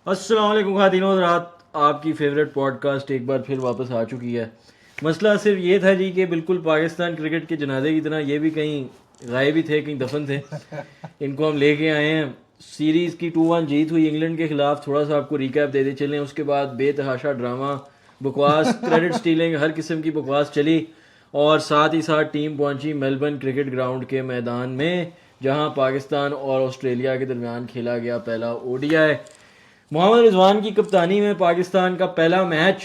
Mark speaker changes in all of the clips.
Speaker 1: अस्सलाम वालेकुम ख़ातिन और रात, आपकी फेवरेट पॉडकास्ट एक बार फिर वापस आ चुकी है। मसला सिर्फ ये था जी कि बिल्कुल पाकिस्तान क्रिकेट के जनाजे की तरह ये भी कहीं गायब ही थे, कहीं दफन थे। इनको हम लेके आए हैं। सीरीज़ की 2-1 जीत हुई इंग्लैंड के खिलाफ। थोड़ा सा आपको रिकैप दे दे चलें। उसके बाद बेतहाशा ड्रामा, बकवास, क्रेडिट स्टीलिंग, हर किस्म की बकवास चली। और साथ ही साथ टीम पहुंची मेलबर्न क्रिकेट ग्राउंड के मैदान में, जहां पाकिस्तान और ऑस्ट्रेलिया के दरमियान खेला गया पहला ओडीआई। मोहम्मद रिजवान की कप्तानी में पाकिस्तान का पहला मैच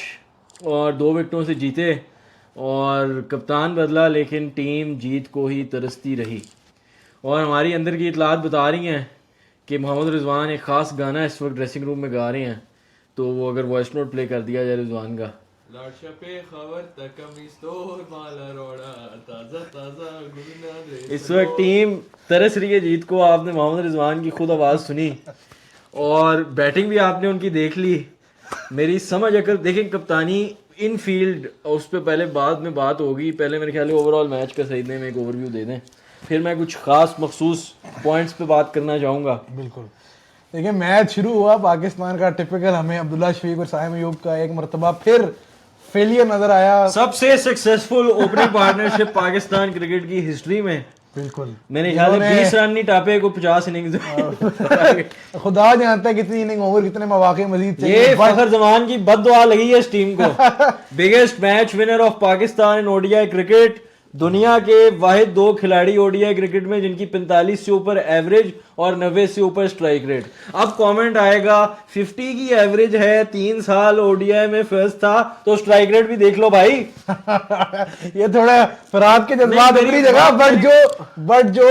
Speaker 1: और 2 विकेटों से जीते और कप्तान बदला, लेकिन टीम जीत को ही तरसती रही। और हमारी अंदर की इतलात बता रही हैं कि मोहम्मद रिजवान एक ख़ास गाना इस वक्त ड्रेसिंग रूम में गा रहे हैं, तो वो अगर वॉइस नोट प्ले कर दिया जाए रिजवान का। इस वक्त टीम तरस रही है जीत को। आपने मोहम्मद रिजवान की खुद आवाज़ सुनी और बैटिंग भी आपने उनकी देख ली। मेरी समझ अगर देखें कप्तानी इन फील्ड, उस पर पहले बाद में बात होगी। पहले मेरे ख्याल ओवरऑल मैच का सही में एक ओवरव्यू दे दें, फिर मैं कुछ खास मखसूस पॉइंट्स पे बात करना चाहूँगा।
Speaker 2: बिल्कुल। देखिए, मैच शुरू हुआ पाकिस्तान का टिपिकल, हमें अब्दुल्ला शफीक और साइम अयूब का एक मरतबा फिर फेलियर नजर आया।
Speaker 1: सबसे successful opening partnership Pakistan cricket की हिस्ट्री में।
Speaker 2: बिल्कुल,
Speaker 1: मैंने ख्याल है 20 रन नहीं टापे को 50 इनिंग्स।
Speaker 2: खुदा जानता है कितनी इनिंग ओवर, कितने मौके मजीद थे।
Speaker 1: ये फखर जमान की बद्दुआ लगी है इस टीम को। Biggest match winner of Pakistan in ODI cricket. दुनिया के वाहिद 2 खिलाड़ी ओडीआई क्रिकेट में जिनकी 45 से ऊपर एवरेज और 90 से ऊपर स्ट्राइक रेट। अब कमेंट आएगा 50 की एवरेज है, 3 साल ओडीआई में फर्स्ट था, तो स्ट्राइक रेट भी देख लो भाई।
Speaker 2: ये थोड़ा फराद के जज्बात अपनी जगह, बट जो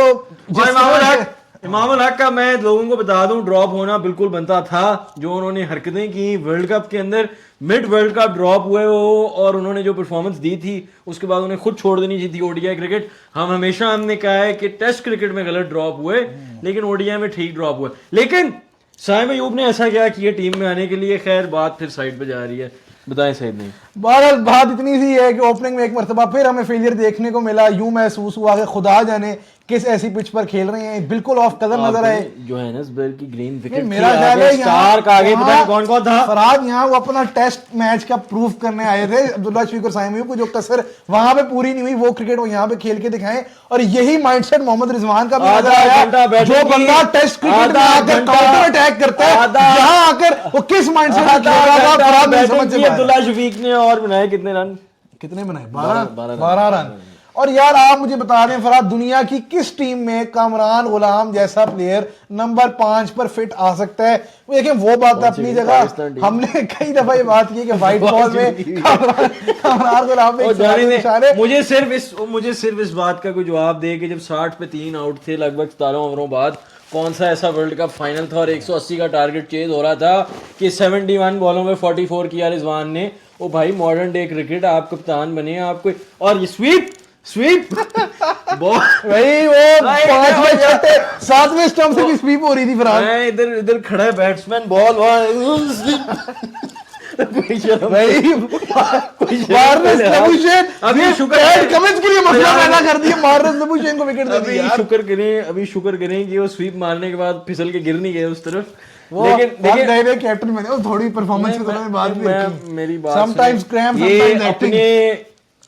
Speaker 1: इमामुल हक का मैं लोगों को बता दूं, ड्रॉप होना बिल्कुल बनता था। जो उन्होंने हरकतें की वर्ल्ड कप के अंदर, मिड वर्ल्ड कप ड्रॉप हुए वो, और उन्होंने जो परफॉर्मेंस दी थी उसके बाद उन्हें खुद छोड़ देनी चाहिए थी ओडीआई क्रिकेट। हमने कहा है कि टेस्ट क्रिकेट में गलत ड्रॉप हुए, लेकिन ओडीआई में ठीक ड्रॉप हुए। लेकिन साइम अयूब ने ऐसा क्या किया टीम में आने के लिए? खैर, बात फिर साइड पे जा रही है, बताएं सैयद। नहीं,
Speaker 2: बहरहाल बात इतनी सी है कि ओपनिंग में एक मरतबा फिर हमें फेलियर देखने को मिला। यूं महसूस हुआ कि खुदा जाने किस ऐसी पिच पर खेल रहे हैं, बिल्कुल ऑफ कलर नजर आए।
Speaker 1: जोहानिसबर्ग की ग्रीन विकेट
Speaker 2: मेरा ख्याल है
Speaker 1: स्टार्क आगे पता नहीं कौन कौन था।
Speaker 2: फराज यहाँ वो अपना टेस्ट मैच का प्रूफ करने आए थे। अब्दुल्ला शफीक और साइम अयूब को जो कसर वहां पे पूरी नहीं हुई, वो क्रिकेट वो यहाँ पे खेल के दिखाएं। और यही माइंडसेट मोहम्मद रिजवान का भी नजर आया। जो बंदा टेस्ट क्रिकेट में आकर काउंटर अटैक करता है, यहाँ आकर वो किस माइंडसेट में खेलेगा।
Speaker 1: अब्दुल्ला शफीक ने और बनाए कितने रन?
Speaker 2: कितने बनाए? 12 रन। और यार आप मुझे बता दें फराद, दुनिया की किस टीम में कामरान गुलाम जैसा प्लेयर नंबर 5 पर फिट आ सकता है? देखिए, वो बात अपनी जगह। हमने कई दफा ये बात की कि व्हाइट बॉल में कामरान गुलाम
Speaker 1: मुझे सिर्फ इस बात का कोई जवाब दे कि जब 60 पे 3 आउट थे लगभग 17 ओवरों बाद, कौन सा ऐसा वर्ल्ड कप फाइनल था और 180 का टारगेट चेज हो रहा था कि 71 बॉलों में 44 किया रिजवान ने। ओ भाई, मॉडर्न डे क्रिकेट, आप कप्तान बने आपको, और ये स्वीप
Speaker 2: वही वो 5वें 7वें स्टंप से भी स्वीप हो रही थी।
Speaker 1: मैं इधर खड़ा है बैट्समैन, बॉल अभी शुक्र करें कि वो स्वीप मारने के बाद फिसल के गिर नहीं गए उस तरफ।
Speaker 2: लेकिन कैप्टन में थोड़ी परफॉर्मेंस के बात
Speaker 1: मेरी बात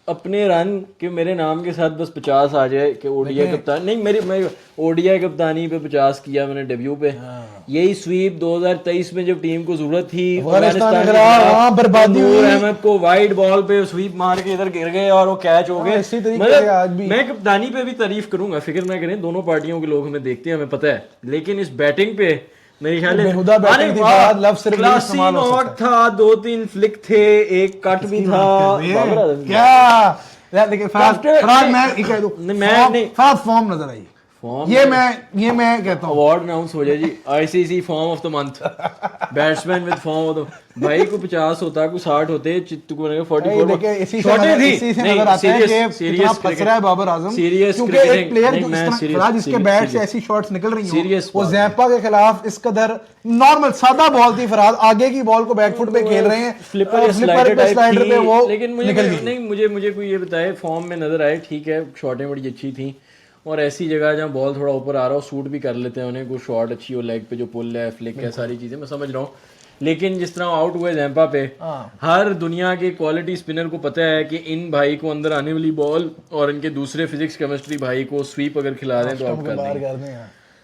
Speaker 1: अपने रन के मेरे नाम के साथ बस 50 आ जाए कि ओडीआई कप्तान नहीं, मैं ओडीआई कप्तानी पे 50 किया मैंने डेब्यू पे। यही स्वीप 2023 में जब टीम को जरूरत थी,
Speaker 2: बर्बादी
Speaker 1: अहमद को वाइड बॉल पे स्वीप मार के इधर गिर गए और वो कैच हो गए। मैं कप्तानी पे भी तारीफ करूंगा, फिक्र ना करें, दोनों पार्टियों के लोग हमें देखते हैं, हमें पता है। लेकिन इस बैटिंग पे मेरे ख्याल था, 2-3 फ्लिक थे, एक कट भी था।
Speaker 2: फॉर्म नजर आई। ये मैं कहता हूँ
Speaker 1: अवार्ड अनाउंस हो जाए जी, ICC form of the month, batsman with form of the. भाई को 50 होता, को 60 होते, चित्तू को 44।
Speaker 2: इसी से नजर आता है कि कितना फंस रहा है बाबर आजम। क्योंकि एक प्लेयर जिसके बैट से ऐसी शॉट्स निकल रही हैं, वो ज़ैम्पा के खिलाफ इस कदर नॉर्मल सादा बॉल थी फराज, आगे की बॉल को बैकफुट पे खेल रहे हैं,
Speaker 1: फ्लिपर स्लाइडर पे वो। लेकिन मुझे कोई ये बताए, फॉर्म में नजर आए, ठीक है, शॉटें बड़ी अच्छी थी, और ऐसी जगह जहाँ बॉल थोड़ा ऊपर आ रहा हो, शूट भी कर लेते हैं उन्हें, कोई शॉट अच्छी हो लेग पे, जो पुल है, फ्लिक है, सारी चीज़ें मैं समझ रहा हूँ। लेकिन जिस तरह आउट हुए जैम्पा पे, हर दुनिया के क्वालिटी स्पिनर को पता है कि इन भाई को अंदर आने वाली बॉल और इनके दूसरे फिजिक्स केमिस्ट्री भाई को स्वीप अगर खिला दें तो आउट कर देंगे।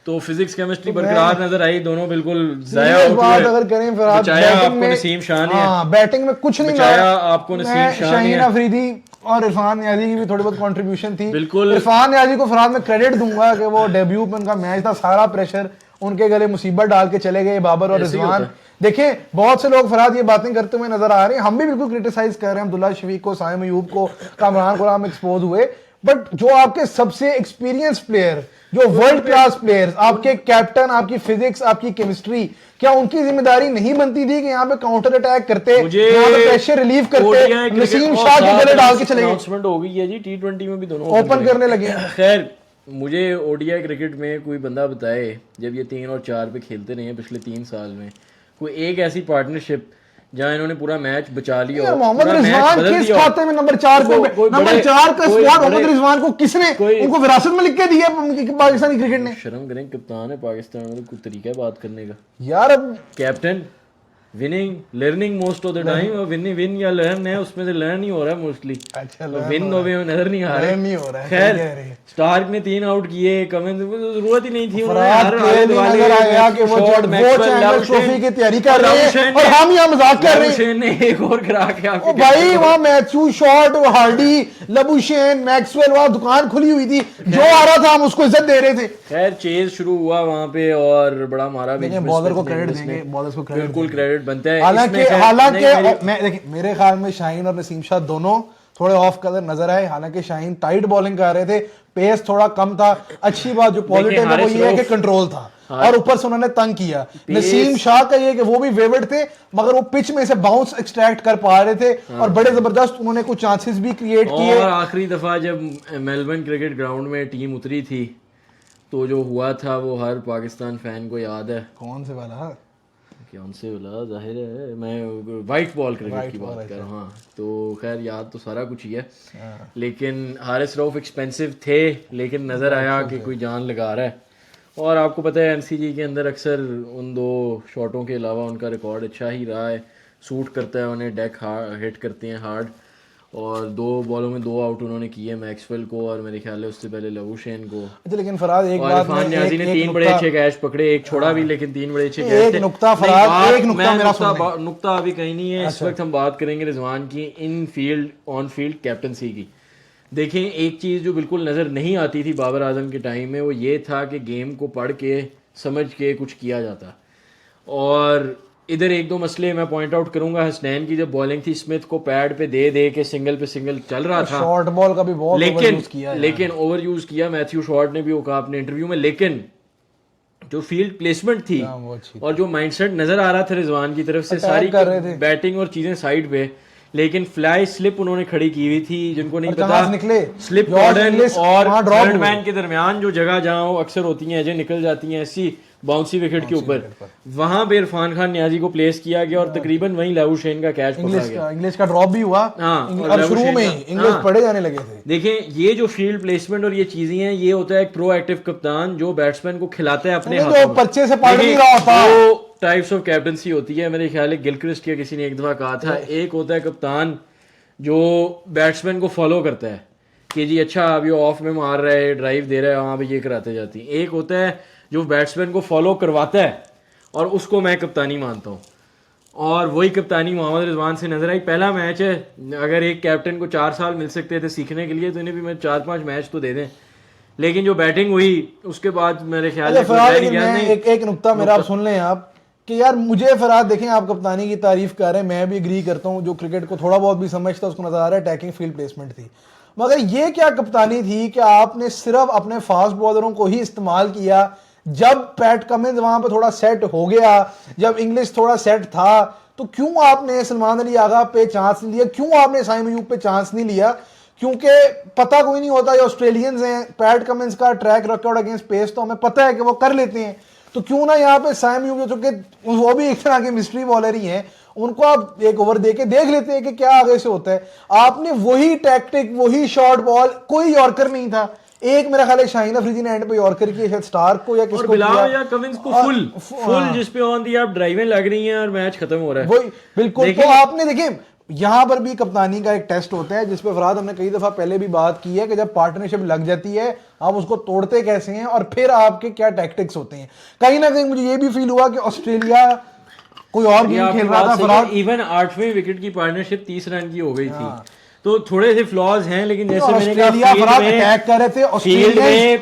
Speaker 1: तो फिजिक्स केमिस्ट्री बरकरार नजर आई, दोनों बिल्कुल जाया
Speaker 2: बात अगर करें फिर
Speaker 1: बचाया आपको नसीम शाह ने,
Speaker 2: बैटिंग में कुछ नहीं
Speaker 1: बचाया आपको नसीम शाह ने,
Speaker 2: शाहीन अफरीदी और इरफान नियाजी की भी थोड़ी बहुत कंट्रीब्यूशन थी।
Speaker 1: बिल्कुल
Speaker 2: इरफान नियाजी को फरहाद में क्रेडिट दूंगा कि वो डेब्यू में उनका मैच था, सारा प्रेशर उनके गले मुसीबत डाल के चले गए बाबर और रिजवान। देखें बहुत से लोग फरहाद ये बातें करते हुए नजर आ रहे हैं, हम भी बिल्कुल क्रिटिसाइज कर रहे हैं अब्दुल्ला शफीक को, साइम अयूब को, कामरान गुलाम एक्सपोज हुए, बट जो आपके सबसे एक्सपीरियंस प्लेयर, जो वर्ल्ड क्लास प्लेयर्स, आपके कैप्टन, आपकी फिजिक्स, आपकी केमिस्ट्री, क्या उनकी जिम्मेदारी नहीं बनती थी कि यहाँ पे काउंटर अटैक करते, यहाँ पे प्रेशर रिलीव करते, नसीम शाह के गले डाल के चले गए।
Speaker 1: अनाउंसमेंट हो गई है जी, T20 में भी दोनों
Speaker 2: ओपन करने लगे।
Speaker 1: खैर मुझे ओडीआई क्रिकेट में कोई बंदा बताए, जब ये 3 और 4 पे खेलते रहे हैं पिछले 3 साल में, कोई एक ऐसी पार्टनरशिप जहां इन्होंने पूरा मैच बचा लिया हो।
Speaker 2: मोहम्मद रिजवान किस खाते में नंबर 4 पे, नंबर 4 का स्पॉट मोहम्मद रिजवान को किसने उनको विरासत में लिख के दिया पाकिस्तानी क्रिकेट ने?
Speaker 1: शर्म करें, कप्तान है पाकिस्तान में, कोई तरीका है बात करने का
Speaker 2: यार। अब
Speaker 1: captain winning learning most of the time, और विन या लर्न है, उसमें से लर्न ही हो रहा है मोस्टली।
Speaker 2: अच्छा,
Speaker 1: विन तो भी नजर नहीं आ रहे,
Speaker 2: नहीं हो रहा है।
Speaker 1: खैर स्टार्क ने 3 आउट किए, कमिंस जरूरत ही नहीं थी,
Speaker 2: ट्रॉफी की तैयारी कर रहे हैं और हम यहाँ मजाक कर रहे हैं।
Speaker 1: ने एक और करा के आपके
Speaker 2: भाई वहाँ Matthew Short, Hardy, Labuschagne, Maxwell, वहाँ दुकान खुली हुई थी, जो आ रहा था हम उसको इज्जत दे रहे थे।
Speaker 1: खैर चेज शुरू हुआ वहाँ पे और बड़ा मारा,
Speaker 2: बॉलर को क्रेडिट देंगे, बॉलर्स को
Speaker 1: बिल्कुल क्रेडिट बनता है।
Speaker 2: हालांकि मेरे ख्याल में शाहीन और नसीम शाह दोनों थोड़े ऑफ कलर नजर आए। हालांकि शाहीन टाइट बॉलिंग कर रहे थे, पेस थोड़ा कम था। अच्छी बात जो पॉजिटिव है वो ये है कि कंट्रोल था और ऊपर से उन्होंने तंग किया। नसीम शाह का ये कि वो भी वेवर्ड थे मगर वो पिच में से बाउंस एक्सट्रैक्ट कर पा रहे थे और बड़े जबरदस्त उन्होंने कुछ चांसेस भी क्रिएट किए।
Speaker 1: और आखिरी दफा जब मेलबर्न क्रिकेट ग्राउंड में टीम उतरी थी तो जो हुआ था वो हर पाकिस्तान फैन को याद है।
Speaker 2: कौन से वाला?
Speaker 1: कौन से वाला? जाहिर है मैं वाइट बॉल क्रिकेट की बात कर रहा हूँ। हाँ तो खैर याद तो सारा कुछ ही है, लेकिन हारिस रऊफ एक्सपेंसिव थे, लेकिन नज़र आया कि कोई जान लगा रहा है। और आपको पता है एनसीजी के अंदर अक्सर उन 2 शॉटों के अलावा उनका रिकॉर्ड अच्छा ही रहा है, सूट करता है उन्हें, डेक हिट करते हैं हार्ड। और 2 बॉलों में 2 आउट उन्होंने किए, मैक्सवेल को और मेरे ख्याल है उससे पहले लबुशेन को।
Speaker 2: अच्छा लेकिन फराज एक बात,
Speaker 1: इरफान नियाजी ने 3 बड़े अच्छे कैच पकड़े, एक छोड़ा भी लेकिन 3 बड़े अच्छे कैच थे।
Speaker 2: एक नुक्ता
Speaker 1: अभी कहीं नहीं है। इस वक्त हम बात करेंगे रिजवान की इन फील्ड ऑन फील्ड कैप्टनसी की। देखें एक चीज़ जो बिल्कुल नज़र नहीं आती थी बाबर आजम के टाइम में, वो ये था कि गेम को पढ़ के समझ के कुछ किया जाता। और इधर 1-2 मसले मैं पॉइंट आउट करूंगा। हसनैन की जब बॉलिंग थी, स्मिथ को पैड पे दे के सिंगल पे सिंगल चल रहा था,
Speaker 2: शॉर्ट बॉल का भी बहुत
Speaker 1: लेकिन ओवर यूज किया। मैथ्यू शॉर्ट ने भी वो कहा अपने इंटरव्यू में, लेकिन जो फील्ड प्लेसमेंट थी और जो माइंडसेट नजर आ रहा था रिजवान की तरफ से, सारी बैटिंग और चीजें साइड पे, लेकिन फ्लाई स्लिप उन्होंने खड़ी की हुई थी। जिनको नहीं पता, स्लिप गॉर्डन और थर्ड मैन के दरमियान जो जगह जहां अक्सर होती हैं एजें निकल जाती हैं ऐसी बाउंसी विकेट के ऊपर, वहां पे इरफान खान नियाजी को प्लेस किया गया और तकरीबन वहीं लबुशेन का कैच पकड़ा गया।
Speaker 2: इंग्लिश का ड्रॉप भी हुआ। और शुरू में इंग्लिश पड़े जाने लगे थे।
Speaker 1: देखें ये जो फील्ड प्लेसमेंट और ये चीजें हैं, ये होता है एक प्रोएक्टिव कप्तान जो बैट्समैन को खिलाता है अपने हाथों में,
Speaker 2: पर्चे से पढ़ नहीं रहा होता।
Speaker 1: वो टाइप्स ऑफ कैप्टनसी होती है। मेरे ख्याल है गिलक्रिस्ट या किसी ने एक दफा कहा था, एक होता है कप्तान जो बैट्समैन को फॉलो करता है कि जी अच्छा अब ये ऑफ में मार रहा है, ड्राइव दे रहा है, वहां पे ये कराते जाती है। एक होता है जो बैट्समैन को फॉलो करवाता है और उसको मैं कप्तानी मानता हूँ, और वही कप्तानी मोहम्मद रिजवान से नजर आई। पहला मैच है, अगर एक कैप्टन को 4 साल मिल सकते थे सीखने के लिए तो इन्हें भी मैं 4-5 मैच तो दे दें, लेकिन जो बैटिंग हुई उसके बाद मेरे ख्याल
Speaker 2: एक नुक्ता मेरा आप सुन लें आप कि यार मुझे फराद देखें, आप कप्तानी की तारीफ कर रहे हैं, मैं भी एग्री करता हूँ, जो क्रिकेट को थोड़ा बहुत भी समझता है उसको नजर आ रहा है अटैकिंग फील्ड प्लेसमेंट थी, मगर ये क्या कप्तानी थी कि आपने सिर्फ अपने फास्ट बॉलरों को ही इस्तेमाल किया। जब पैट कमिंस वहां पे थोड़ा सेट हो गया, जब इंग्लिश थोड़ा सेट था, तो क्यों आपने सलमान अली आगा पे चांस नहीं लिया, क्यों आपने साइम अयूब पे चांस नहीं लिया? क्योंकि पता कोई नहीं होता, ये ऑस्ट्रेलियंस हैं, पैट कमिंस का ट्रैक रिकॉर्ड अगेंस्ट पेस तो हमें पता है कि वो कर लेते हैं, तो क्यों ना यहाँ पे साइम अयूब जो कि वो भी एक तरह के मिस्ट्री बॉलर ही हैं, उनको आप एक ओवर दे के देख लेते हैं कि क्या आगे से होता है। आपने वही टैक्टिक, वही शॉर्ट बॉल, कोई यॉर्कर नहीं था, एक मेरा ख्याल है शाहीन अफरीदी ने एंड पे यॉर्कर की शायद स्टार्क को या किसको
Speaker 1: बिलाल या कमिंस को फुल जिस पे ऑन दी आप ड्राइवें लग रही हैं और मैच खत्म हो रहा है।
Speaker 2: वही बिल्कुल। तो आपने देखिए यहां पर भी कप्तानी का एक टेस्ट होता है जिसपे फरहाद हमने कई दफा पहले भी बात की है कि जब पार्टनरशिप लग जाती है आप उसको तोड़ते कैसे हैं और फिर आपके क्या टैक्टिक्स होते हैं। कहीं ना कहीं मुझे ये भी फील हुआ कि ऑस्ट्रेलिया कोई और गेम खेल रहा था फरहाद,
Speaker 1: इवन 8वें विकेट की पार्टनरशिप 30 रन की हो गई थी। तो थोड़े से फ्लॉज हैं लेकिन जैसे मैंने कहा
Speaker 2: अटैक कर रहे थे ऑस्ट्रेलियन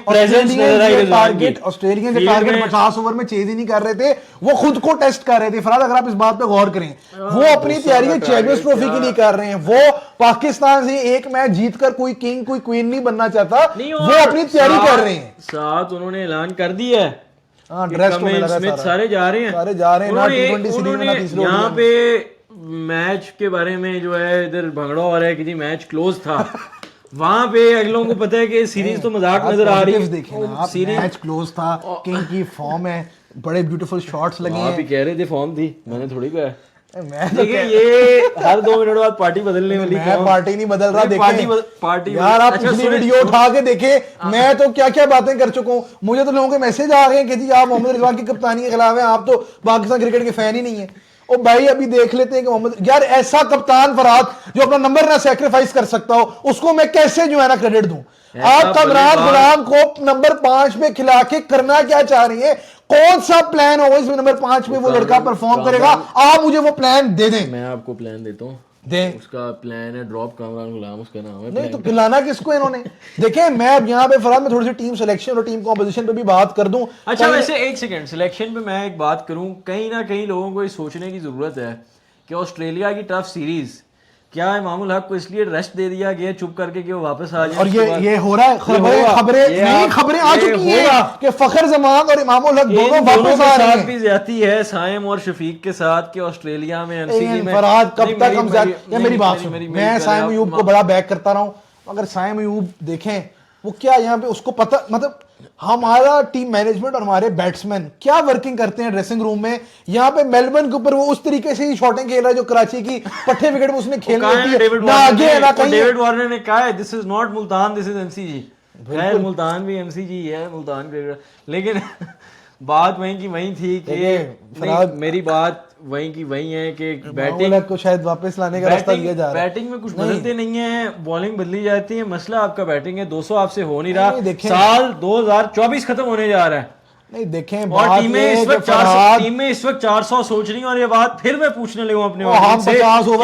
Speaker 2: जो टारगेट 50 ओवर में चेज ही नहीं कर रहे थे वो खुद को टेस्ट कर रहे थे। फरहाद अगर आप इस बात पे गौर करें वो अपनी तैयारी चैंपियंस ट्रॉफी के लिए कर रहे हैं। वो पाकिस्तान से एक मैच जीतकर कोई किंग कोई क्वीन नहीं बनना चाहता, वो अपनी तैयारी कर रहे हैं।
Speaker 1: साथ उन्होंने ऐलान कर दिया है
Speaker 2: स्मिथ
Speaker 1: सारे जा रहे हैं यहाँ पे मैच के बारे में जो है इधर भगड़ा हो रहा है कि जी मैच क्लोज था वहां पे अगलों को पता है कि सीरीज तो मजाक नजर आ रही है।
Speaker 2: देखिए ना आप मैच क्लोज था, किंग की फॉर्म है, बड़े ब्यूटीफुल शॉट्स लगे हैं।
Speaker 1: आप ही कह रहे थे फॉर्म थी, मैंने थोड़ी कहा। देखिए ये हर 2 मिनट बाद पार्टी बदलने वाली
Speaker 2: मैं पार्टी नहीं बदल रहा। देखिए
Speaker 1: पार्टी
Speaker 2: यार आप पिछली वीडियो उठा के देखे मैं तो क्या क्या बातें कर चुका हूँ। मुझे तो लोगों के मैसेज आ रहे हैं कि जी आप मोहम्मद रिजवान की कप्तानी के खिलाफ हैं, आप तो पाकिस्तान क्रिकेट के फैन ही नहीं है। ओ भाई अभी देख लेते हैं कि मोहम्मद यार ऐसा कप्तान फरहाद जो अपना नंबर ना सैक्रिफाइस कर सकता हो उसको मैं कैसे जो है ना क्रेडिट दूं। आप कमरान गुलाम को नंबर 5 पे खिला के करना क्या चाह रही है? कौन सा प्लान होगा इसमें नंबर 5 पे वो लड़का परफॉर्म करेगा? आप मुझे वो प्लान दे दें।
Speaker 1: मैं आपको प्लान देता हूँ
Speaker 2: दें।
Speaker 1: उसका प्लान है ड्रॉप कामरान गुलाम, उसका नाम है।
Speaker 2: नहीं तो खिलाना किसको इन्होंने? देखें मैं अब यहाँ पे फरहाद में थोड़ी सी टीम सिलेक्शन और टीम कॉम्पोजिशन पे भी बात कर दूं।
Speaker 1: अच्छा वैसे एक सेकंड सिलेक्शन पे मैं एक बात करूं, कहीं ना कहीं लोगों को ये सोचने की जरूरत है कि ऑस्ट्रेलिया की टफ सीरीज क्या इमामुल हक को इसलिए रेस्ट दे दिया गया चुप करके कि वो वापस आ जाए।
Speaker 2: और ये हो रहा है, खबरें आ चुकी हैं कि फखर जमान और इमामुल हक दोनों वापस आ रहे हैं।
Speaker 1: भी ज्यादा है साइम और शफीक के साथ कि ऑस्ट्रेलिया में एमसीजी में
Speaker 2: फरहाद कब तक हम ये मेरी बात सुन, मैं साइम अयूब को बड़ा बैक करता रहा हूं। अगर साइम अयूब देखें वो क्या यहाँ पे उसको पता, मतलब हमारा टीम मैनेजमेंट और हमारे बैट्समैन क्या वर्किंग करते हैं ड्रेसिंग रूम में। यहाँ पे मेलबर्न के ऊपर वो उस तरीके से ही शॉटिंग खेल रहा है जो कराची की पट्टे विकेट में उसने खेल ली है ना आगे है ना कहीं।
Speaker 1: डेविड वार्नर ने कहा है this is not Multan this is MCG. Multan भी एमसीजी है मुल्तान क्रिकेट, लेकिन बात वहीं की वहीं थी कि मेरी बात वहीं की वहीं है कि बैटिंग
Speaker 2: को शायद वापस लाने का रास्ता दिया जा रहा है।
Speaker 1: बैटिंग में कुछ बदलते नहीं है, बॉलिंग बदली जाती है। मसला आपका बैटिंग है, 200 आपसे हो नहीं रहा। साल 2024 खत्म होने जा रहा है।
Speaker 2: नहीं देखें
Speaker 1: और टीमें इस वक्त 400 सोच रही हैं। और ये बात फिर मैं पूछने लगा अपने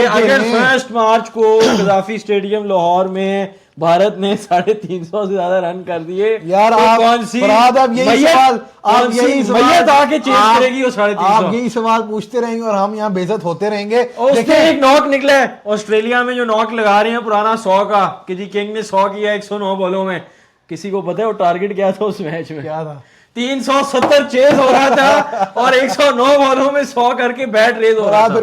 Speaker 1: अगर 1 मार्च को कजाफी स्टेडियम लाहौर में भारत ने 350 से ज्यादा रन कर दिए
Speaker 2: यार
Speaker 1: तो
Speaker 2: आप
Speaker 1: कौन सी
Speaker 2: अब यही सवाल आप
Speaker 1: आके चेस करेगी वो 350।
Speaker 2: आप यही सवाल पूछते रहेंगे और हम यहाँ बेइज्जत होते रहेंगे।
Speaker 1: देखिए एक नॉक निकला है ऑस्ट्रेलिया में जो नॉक लगा रहे हैं पुराना 100 का कि जी किंग ने 100 किया 109 बॉलों में। किसी को पता है वो टारगेट क्या था उस मैच में?
Speaker 2: क्या था?
Speaker 1: 370 चेज हो रहा था और 109 बॉलों में 100 करके बैट रेज हो रहा था।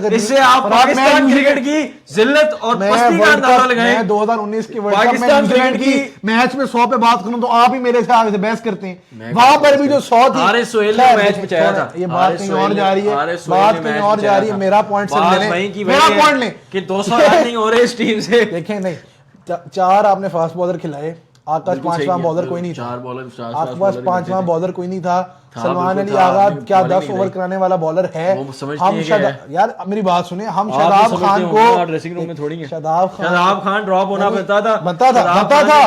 Speaker 1: इससे आप पाकिस्तान क्रिकेट की जिल्लत और पस्ती का अंदाजा लगाएं।
Speaker 2: 2019 की वर्ल्ड कप में न्यूजीलैंड की मैच में 100 पे बात करूं तो आप ही मेरे से आगे से बहस करते हैं। वहां पर भी जो 100 थी
Speaker 1: आरएस सोहेल ने मैच बचाया था।
Speaker 2: ये बात कहीं और जा रही है, बात कहीं और जा रही है। मेरा पॉइंट समझ मेरा पॉइंट लें
Speaker 1: कि 200 रन नहीं हो रहे इस टीम से।
Speaker 2: देखें नहीं 4 आपने फास्ट बॉलर खिलाए, आकाश 5वां बॉलर कोई नहीं था, आपके पास 5वां बॉलर कोई नहीं था। सलमान अली आगा क्या 10 ओवर कराने वाला बॉलर है? हम यार मेरी बात सुने, हम शादाब खान को
Speaker 1: ड्रेसिंग रूम में थोड़ी है।
Speaker 2: शादाब
Speaker 1: खान ड्रॉप होना बनता था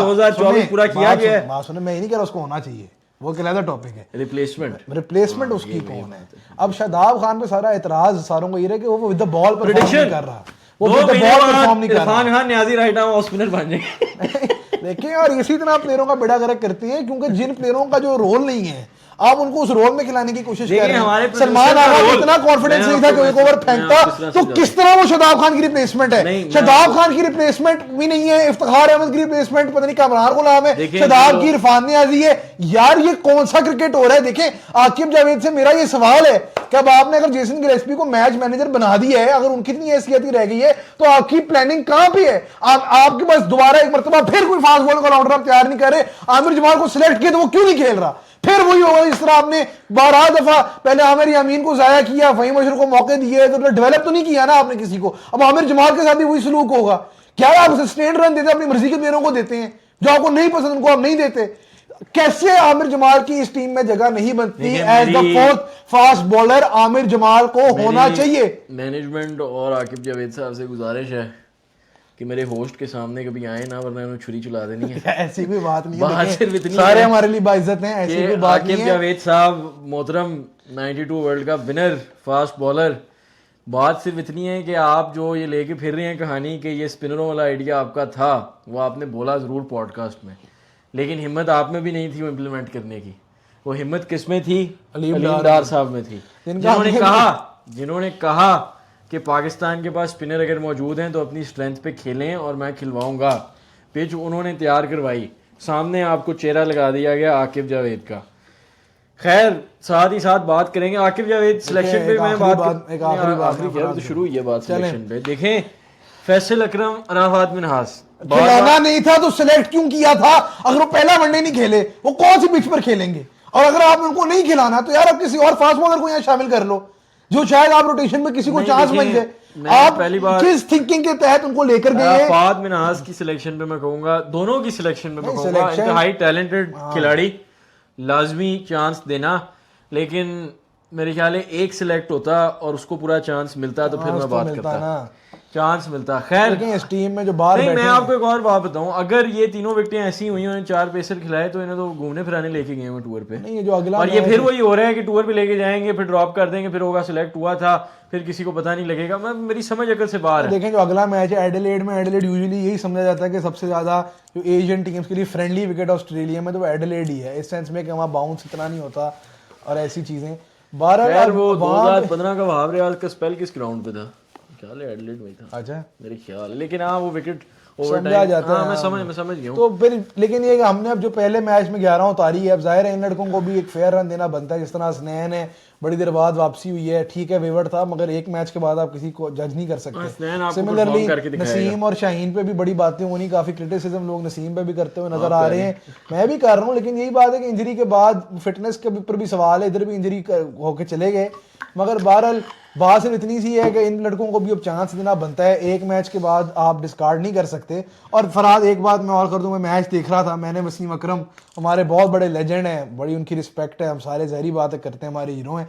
Speaker 2: 2024
Speaker 1: पूरा किया गया है।
Speaker 2: बात सुने मैं ये नहीं कह रहा उसको होना चाहिए, वो कहलाता टॉपिक है
Speaker 1: रिप्लेसमेंट
Speaker 2: उसकी कौन है। अब शादाब खान पे सारा एतराज सारों को ये है कि वो विद द बॉल परफॉर्म नहीं कर रहा, वो विद द बॉल परफॉर्म नहीं कर रहा।
Speaker 1: Irfan Khan Niazi right arm off spinner बन जाएंगे।
Speaker 2: देखिए और इसी तरह प्लेयरों का बेड़ा गर्क करती है क्योंकि जिन प्लेयरों का जो रोल नहीं है आप उनको उस रोल में खिलाने की कोशिश कर रहे हैं। सलमान आगा को इतना कॉन्फिडेंस नहीं था कि एक ओवर फेंकता, तो किस तरह वो शादाब खान की रिप्लेसमेंट है? शादाब खान की रिप्लेसमेंट भी नहीं है, इफ्तिखार अहमद की रिप्लेसमेंट पता नहीं कामरान गुलाम है, शादाब की इरफान नियाजी है। यार ये कौन सा क्रिकेट हो रहा है? देखें आकिब जावेद से मेरा ये सवाल है कि अब आपने अगर जेसन गिलेस्पी को मैच मैनेजर बना दिया है, अगर उनकी इतनी हैसियत ही रह गई है तो आपकी प्लानिंग कहां पे है? आपके पास दोबारा एक मरतबा फिर कोई फास्ट बॉल का ऑलराउंडर आप तैयार नहीं कर रहे। आमिर जमाल को सिलेक्ट किया तो वो क्यों नहीं खेल रहा? फिर वही होगा इस तरह आपने 12 दफा पहले आमिर यामीन को जाया किया, फहीम अशरफ को मौके दिए तो डेवलप तो नहीं किया ना आपने किसी को। अब आमिर जमाल के साथ भी वही सलूक होगा क्या? आप सस्टेन्ड रन देते अपनी मर्जी के प्लेयरों को देते हैं, जो आपको नहीं पसंद उनको आप नहीं देते। कैसे आमिर जमाल की इस टीम में जगह नहीं बनती? As the fourth fast bowler Aamer Jamal को होना चाहिए।
Speaker 1: मैनेजमेंट और आकिब जावेद साहब से गुजारिश है कि मेरे होस्ट के सामने कभी आए ना, वरना उन्हें छुरी चला देनी है।
Speaker 2: ऐसी कोई बात नहीं
Speaker 1: बात
Speaker 2: है,
Speaker 1: सिर्फ इतनी
Speaker 2: सारे
Speaker 1: है
Speaker 2: हमारे लिए बाइज्जत हैं, ऐसी कोई बात नहीं
Speaker 1: आकिब
Speaker 2: है।
Speaker 1: जावेद साहब मोहतरम 92 world cup winner fast bowler, बात सिर्फ इतनी है कि आप जो ये लेके फिर रहे हैं कहानी कि ये स्पिनरों वाला आइडिया आपका था, वो आपने बोला ज़रूर पॉडकास्ट में, लेकिन हिम्मत आप में भी नहीं थी वो इम्प्लीमेंट करने की। वो हिम्मत किस में थी? अलीम डार साहब में थी, जिन्होंने कहा कि पाकिस्तान के पास स्पिनर अगर मौजूद हैं तो अपनी स्ट्रेंथ पे खेलें और मैं खिलवाऊंगा। पिच उन्होंने तैयार करवाई, सामने आपको चेहरा लगा दिया गया आकिब जावेद का। खैर साथ ही साथ बात करेंगे आकिब जावेद सिलेक्शन पे। मैं बात शुरू हुई है बात सिलेक्शन पे। देखें फैसल अकरम अराफात मिनहास
Speaker 2: खिलाना नहीं था तो सिलेक्ट क्यों किया था? अगर वो पहला वनडे नहीं खेले वो कौन सी पिच पर खेलेंगे? और अगर आप उनको नहीं खिलाना तो यार आप किसी और फास्ट बॉलर को यहाँ शामिल कर लो, जो शायद आप रोटेशन में किसी को चांस मिल जाए। आप
Speaker 1: पहली बार
Speaker 2: किस थिंकिंग के तहत उनको लेकर गए?
Speaker 1: अराफात मिनहास की सिलेक्शन पे मैं कहूंगा, दोनों की सिलेक्शन पे मैं कहूंगा इंतहाई टैलेंटेड खिलाड़ी, लाजमी चांस देना। लेकिन मेरे ख्याल है एक सिलेक्ट होता और उसको पूरा चांस मिलता तो फिर मैं बात करता, चांस मिलता। खैर
Speaker 2: इस टीम में जो बाहर
Speaker 1: नहीं, मैं आपको एक और बात बताऊं, अगर ये तीनों विकेटें ऐसी हुई उन्होंने 4 पेसर खिलाए तो इन्हें तो घूमने फिराने लेके गए हैं टूर पे।
Speaker 2: नहीं, जो अगला
Speaker 1: और ये फिर वही हो रहा है कि टूर पे लेके जाएंगे, फिर ड्रॉप कर देंगे, फिर होगा सिलेक्ट हुआ था, फिर किसी को पता नहीं लगेगा। मेरी समझ अकल से बाहर है।
Speaker 2: देखें जो अगला मैच है एडिलेड में, एडिलेड यूजुअली यही समझा जाता है कि सबसे ज्यादा जो एशियन टीम्स के लिए फ्रेंडली विकेट ऑस्ट्रेलिया में तो वो एडिलेड ही है, इस सेंस में कि वहाँ बाउंस इतना नहीं होता और ऐसी चीजें।
Speaker 1: 12 वो 2015 का वहाब रियाज का स्पेल किस ग्राउंड पे था? ख्याल है एडिलेड में था।
Speaker 2: अच्छा
Speaker 1: मेरे ख्याल, लेकिन हाँ वो विकेट
Speaker 2: समझा जाता है।
Speaker 1: मैं समझ गया हूँ।
Speaker 2: तो फिर लेकिन ये कि हमने अब जो पहले मैच में 11 उतारी है, अब जाहिर है इन लड़कों को भी एक फेयर रन देना बनता है। जिस तरह हसनैन है, बड़ी देर बाद वापसी हुई है, ठीक है वेवर्ड था, मगर एक मैच के बाद आप किसी को जज नहीं कर सकते। सिमिलरली नसीम और शाहीन पे भी बड़ी बातें होनी, काफी क्रिटिसिज्म लोग नसीम पे भी करते हुए नजर आ रहे हैं, मैं भी कर रहा हूँ। लेकिन यही बात है कि इंजरी के बाद फिटनेस के ऊपर भी सवाल है, इधर भी इंजरी होके चले गए। मगर बहरहाल बात सिर्फ इतनी सी है कि इन लड़कों को भी अब चांस देना बनता है, एक मैच के बाद आप डिस्कार्ड नहीं कर सकते। और फरहाद एक बात मैं और कर दूं, मैं मैच देख रहा था, मैंने वसीम अकरम हमारे बहुत बड़े लेजेंड हैं, बड़ी उनकी रिस्पेक्ट है, हम सारे जहरी बातें करते हैं, हमारे हीरो हैं,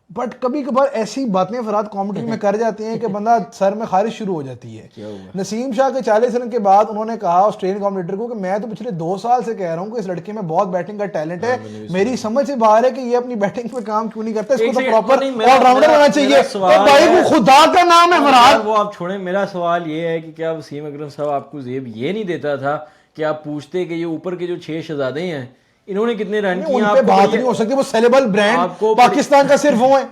Speaker 2: बट कभी कभार ऐसी बातें फरहाद कॉमेंट्री में कर जाती हैं कि बंदा सर में खारिश शुरू हो जाती है। नसीम शाह के 40 रन के बाद उन्होंने कहा ऑस्ट्रेलियन कमेंटेटर को कि मैं तो पिछले 2 साल से कह रहा हूं कि इस लड़के में बहुत बैटिंग का टैलेंट है, मेरी समझ से बाहर है कि ये अपनी बैटिंग पे काम क्यों नहीं करता, इसको तो प्रॉपर ऑलराउंडर होना चाहिए। भाई वो खुदा का नाम है फरहाद।
Speaker 1: वो आप छोड़ें, मेरा सवाल ये है कि क्या वसीम अकरम साहब आपको जेब ये नहीं देता था कि आप पूछते कि ये ऊपर के जो 6 शहजादे हैं इन्होंने कितने रन किए?
Speaker 2: आपको बात नहीं हो सकती, वो सेलेबल ब्रांड पाकिस्तान का सिर्फ वो है,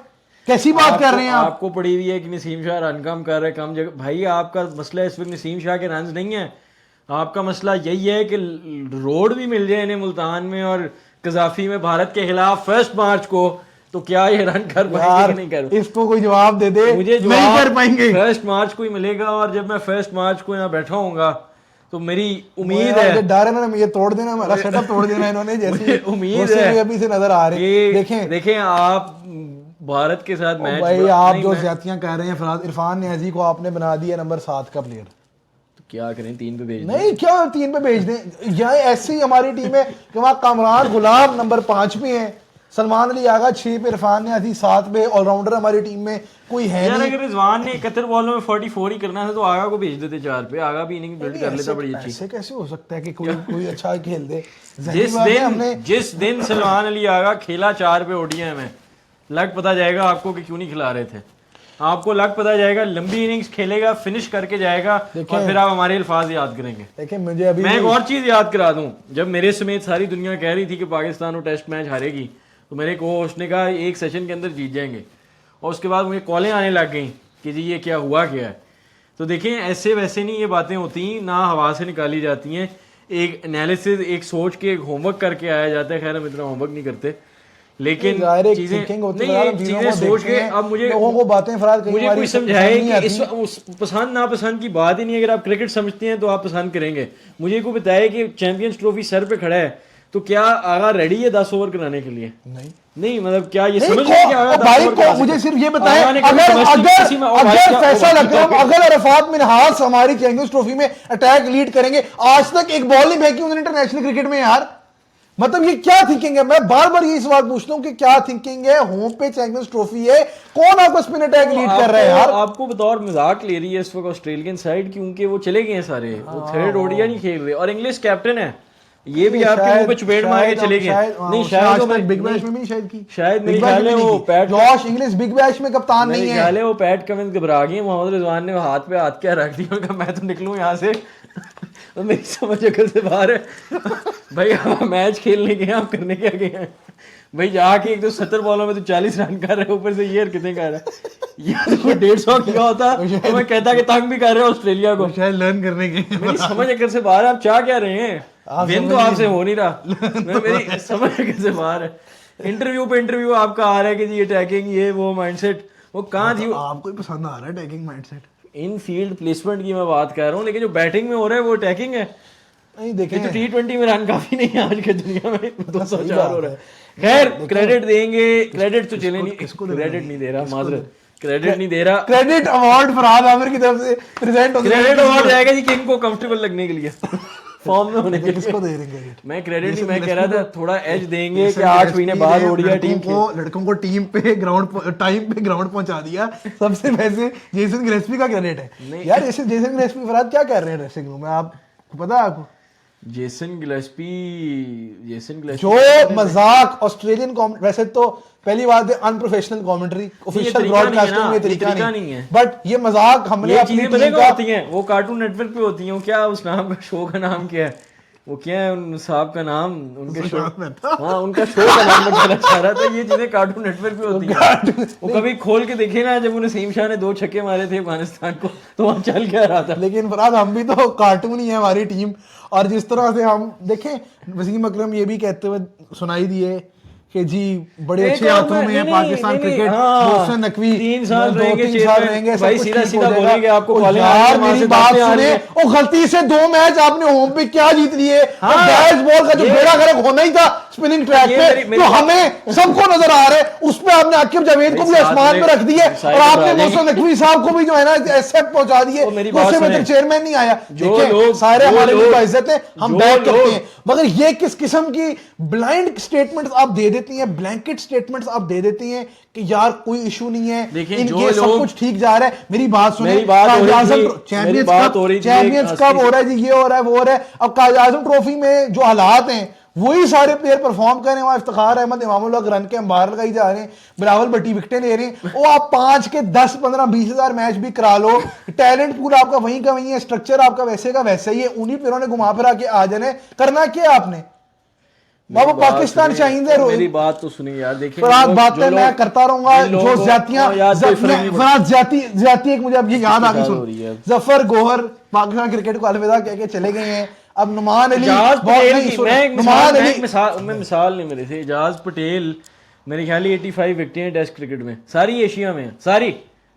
Speaker 2: कैसी बात कर रहे हैं आप?
Speaker 1: आपको पड़ी हुई है कि नसीम शाह रन कम कर रहे हैं, कम जगह। भाई आपका मसला इस वक्त नसीम शाह के रन नहीं है, आपका मसला यही है कि रोड भी मिल जाए इन्हें मुल्तान में और कजाफी में भारत के खिलाफ 1 मार्च को, तो क्या ये रन कर पाएंगे कि नहीं कर?
Speaker 2: इसको कोई जवाब दे दे,
Speaker 1: मुझे
Speaker 2: नहीं कर पाएंगे।
Speaker 1: 1 मार्च को ही मिलेगा, और जब मैं 1 मार्च को यहाँ बैठा हूँगा तो मेरी उम्मीद है,
Speaker 2: डर है ना ये तोड़ देना, हमारा सेटअप तोड़ देना इन्होंने, जैसे
Speaker 1: उम्मीद है
Speaker 2: अभी से नजर आ रहे हैं।
Speaker 1: देखें आप भारत के साथ मैच,
Speaker 2: भाई आप जो ज्यादतियां कह रहे हैं फरहाद, इरफान न्याजी को आपने बना दिया नंबर 7 का प्लेयर,
Speaker 1: तो क्या करें? 3 पे भेज
Speaker 2: नहीं, क्या 3 पे भेज दें? यहाँ ऐसी हमारी टीम है कि वहाँ कामरान गुलाम नंबर 5 पे है, सलमान अली आगा 6 पे, इरफान न्याजी 7 पे, ऑलराउंडर हमारी टीम में कोई है नहीं।
Speaker 1: अगर रिजवान ने 71 बॉलों में 44 ही करना है तो आगा को भेज देते 4 पे, आगा भी इनिंग बिल्ड कर लेता बड़ी अच्छी।
Speaker 2: ऐसे कैसे हो सकता है कि कोई अच्छा खेल दे?
Speaker 1: जिस दिन सलमान अली आगा खेला 4 पे ओडीआई में, लग पता जाएगा आपको कि क्यों नहीं खिला रहे थे, आपको लग पता जाएगा, लंबी इनिंग्स खेलेगा, फिनिश करके जाएगा, और फिर आप हमारे अल्फाज याद करेंगे।
Speaker 2: देखिए मुझे अभी
Speaker 1: मैं एक और चीज याद करा दूं, जब मेरे समेत सारी दुनिया कह रही थी कि पाकिस्तान वो टेस्ट मैच हारेगी, तो मेरे को होस्ट ने कहा एक सेशन के अंदर जीत जाएंगे, और उसके बाद मुझे कॉलें आने लग गई कि जी ये क्या हुआ क्या है। तो देखें ऐसे वैसे नहीं ये बातें होती, ना हवा से निकाली जाती हैं, एक एनालिसिस, एक सोच के, एक होमवर्क करके आया जाता है। खैर हम इतना होमवर्क नहीं करते, लेकिन चीजें सोच के, अब मुझे
Speaker 2: लोगों को बातें फरहाद
Speaker 1: मुझे कोई समझाए कि इस पसंद नापसंद की बात ही नहीं। अगर आप क्रिकेट समझते हैं तो आप पसंद करेंगे, मुझे को बताए कि चैंपियंस ट्रॉफी सर पे खड़ा है तो क्या आगा रेडी है 10 ओवर कराने के लिए? नहीं मतलब क्या ये
Speaker 2: नहीं,
Speaker 1: समझ रहे हैं कि आगा 10
Speaker 2: भाई
Speaker 1: ओवर
Speaker 2: को
Speaker 1: करा
Speaker 2: मुझे
Speaker 1: सकता
Speaker 2: सिर्फ ये
Speaker 1: है?
Speaker 2: बताएं,
Speaker 1: आगा ने कभी
Speaker 2: अगर
Speaker 1: domestic किसी में- ओ भाई, क्या-
Speaker 2: फैसल
Speaker 1: ओ
Speaker 2: अकरम,
Speaker 1: भाई,
Speaker 2: अगर अरफात मिन्हाज हमारी चैंपियंस ट्रॉफी में अटैक लीड करेंगे, आज तक एक बॉल नहीं फेंकी उन्होंने इंटरनेशनल क्रिकेट में यार। मतलब ये क्या थिंकिंग है? मैं बार बार ये सवाल पूछता हूं कि क्या थिंकिंग है? होम पे चैंपियंस ट्रॉफी है, कौन आपको स्पिन अटैक लीड कर रहा है यार?
Speaker 1: आपको बतौर मजाक ले रही है इस वक्त ऑस्ट्रेलियन साइड, क्योंकि वो चले गए हैं सारे, वो थर्ड ओडिया नहीं खेल रहे और इंग्लिश कैप्टन है। ये भी आपके मुंह पे चुपेड़ मार के चले गए। नहीं शायद तो
Speaker 2: बिग बैश में भी शायद की,
Speaker 1: शायद मेरे ख्याल है वो PAT
Speaker 2: Josh Inglis big bash में कप्तान नहीं है।
Speaker 1: ख्याल है वो पैट कमिंस घबरा गए, मोहम्मद रिजवान ने हाथ पे हाथ क्या रख दिया, उनका मैं तो निकलूं यहाँ से। तो मेरी समझ अकल से बाहर है। भाई हम मैच खेलने गए, आप करने क्या गए हैं भाई? जाके एक तो 70 बॉलों में तो 40 रन कर रहे हो, ऊपर से ये हरकतें कर रहा है। ये तो 150 किया होता तो मैं कहता कि तंग भी कर रहे हो ऑस्ट्रेलिया को।
Speaker 2: शायद लर्न करने के।
Speaker 1: मेरी समझ अकल से बाहर है, आप चाह क्या रहे हैं? विन तो आपसे हो नहीं रहा। मेरी समझ अकल से बाहर है। इंटरव्यू पे इंटरव्यू आपका आ रहा है कि जी अटैकिंग ये वो माइंडसेट, वो कहाँ थी?
Speaker 2: आपको ही पसंद आ रहा है अटैकिंग माइंडसेट?
Speaker 1: इन फील्ड प्लेसमेंट की मैं बात कर रहा हूँ, लेकिन जो बैटिंग में हो रहा है वो अटैकिंग है।
Speaker 2: नहीं देखें
Speaker 1: तो T20 में रन काफी नहीं है आज के दुनिया में, 204 हो रहा है। खैर क्रेडिट देंगे, क्रेडिट तो चले नहीं, क्रेडिट नहीं दे रहा, माजरत क्रेडिट नहीं दे रहा।
Speaker 2: क्रेडिट अवार्ड फरहाद आमिर की तरफ से प्रेजेंट होता है।
Speaker 1: क्रेडिट अवार्ड जाएगा जी किंग को कंफर्टेबल लगने के लिए, फॉर्म में होने के लिए।
Speaker 2: किसको दे रहे हैं क्रेडिट?
Speaker 1: मैं क्रेडिट नहीं, मैं कह रहा था थोड़ा एज देंगे कि 8 महीने बाद ओडीआई टीम को,
Speaker 2: लड़कों को टीम पे ग्राउंड टाइम पे ग्राउंड पहुंचा दिया सबसे। वैसे जेसन गिलेस्पी का क्रेडिट है यार। जेसन गिलेस्पी फरहाद क्या कर रहे हैं ड्रेसिंग रूम में, आपको पता है? आपको
Speaker 1: जेसन गिलेस्पी
Speaker 2: जो मजाक ऑस्ट्रेलियन वैसे तो पहली बात है अनप्रोफेशनल कमेंट्री, ऑफिशियल ब्रॉडकास्टिंग में तरीका नहीं है, बट ये मजाक हमने अपनी टीम का
Speaker 1: होती हैं, वो कार्टून नेटवर्क पे होती हैं। क्या उस नाम का शो का नाम क्या है? वो क्या है उन साहब का नाम, उनके शो, हाँ उनका शो का नाम मैं कहना चाह रहा था। ये चीजें कार्टून नेटवर्क पे होती हैं। वो कभी खोल के देखे ना, जब उन्हें नसीम शाह ने 2 छक्के मारे थे अफगानिस्तान को, तो वहाँ चल क्या रहा था।
Speaker 2: लेकिन फरहाद हम भी तो कार्टून ही है हमारी टीम। और जिस तरह से हम देखें, वसीम अकरम ये भी कहते हुए सुनाई दिए कि जी बड़े अच्छे हाथों में है पाकिस्तान क्रिकेट, मोहसिन नकवी
Speaker 1: 3 साल
Speaker 2: 2-3 साल रहेंगे,
Speaker 1: भाई सीधा सीधा बोलेंगे आपको कॉलिंग।
Speaker 2: यार मेरी बात सुने, ओ गलती से 2 मैच आपने होम पे क्या जीत लिए? डैश बॉल का जो बेड़ा गर्क होना ही था स्पिनिंग ट्रैक पे, तो हमें सबको नजर आ रहा है, उस पे आपने आकिब जावेद को भी आसमान पे रख दिए और आपने मोहसिन नकवी साहब को भी जो है ना एक्सेप्ट पहुंचा दिए। उससे बेहतर चेयरमैन नहीं आया। देखिए सारे हमारे लिए इज्जत है, हम बैक करते हैं, मगर ये किस किस्म की ब्लाइंड स्टेटमेंट्स आप दे देती हैं, ब्लैंकेट स्टेटमेंट्स आप दे देती हैं कि यार कोई इशू नहीं है, इनके सब कुछ ठीक जा रहा है। मेरी बात सुने, चैंपियंस कप हो रहा है जी, ये हो रहा है वो हो रहा है। अब कायद आजम ट्रॉफी में जो हालात हैं वही सारे प्लेयर परफॉर्म कर रहे हैं। वहां इफ्तिखार अहमद, इमामुल हक रन के अंबार लगाई जा रहे हैं, बिलावल भट्टी विकेटें ले रहे हैं। वो आप 5 के 10 15 20 हजार मैच भी करा लो, टैलेंट पूल आपका वहीं का वहीं है, स्ट्रक्चर आपका वैसे का वैसे ही है, उन्हीं प्लेयरों ने घुमा फिरा के आ जाने। करना क्या आपने? बाबा पाकिस्तान चाहिए।
Speaker 1: मेरी बात तो सुनिए यार, देखिए
Speaker 2: बातें मैं करता रहूंगा, जो ज्यादती एक मुझे अब ये याद आ गई, सुन, जफर गोहर पाकिस्तान क्रिकेट को अलविदा कह के चले गए हैं। अब नुमान अली,
Speaker 1: मिसाल नहीं मेरे से, एजाज पटेल मेरे ख्याल 85 विकेटें हैं टेस्ट क्रिकेट में, सारी एशिया में, सारी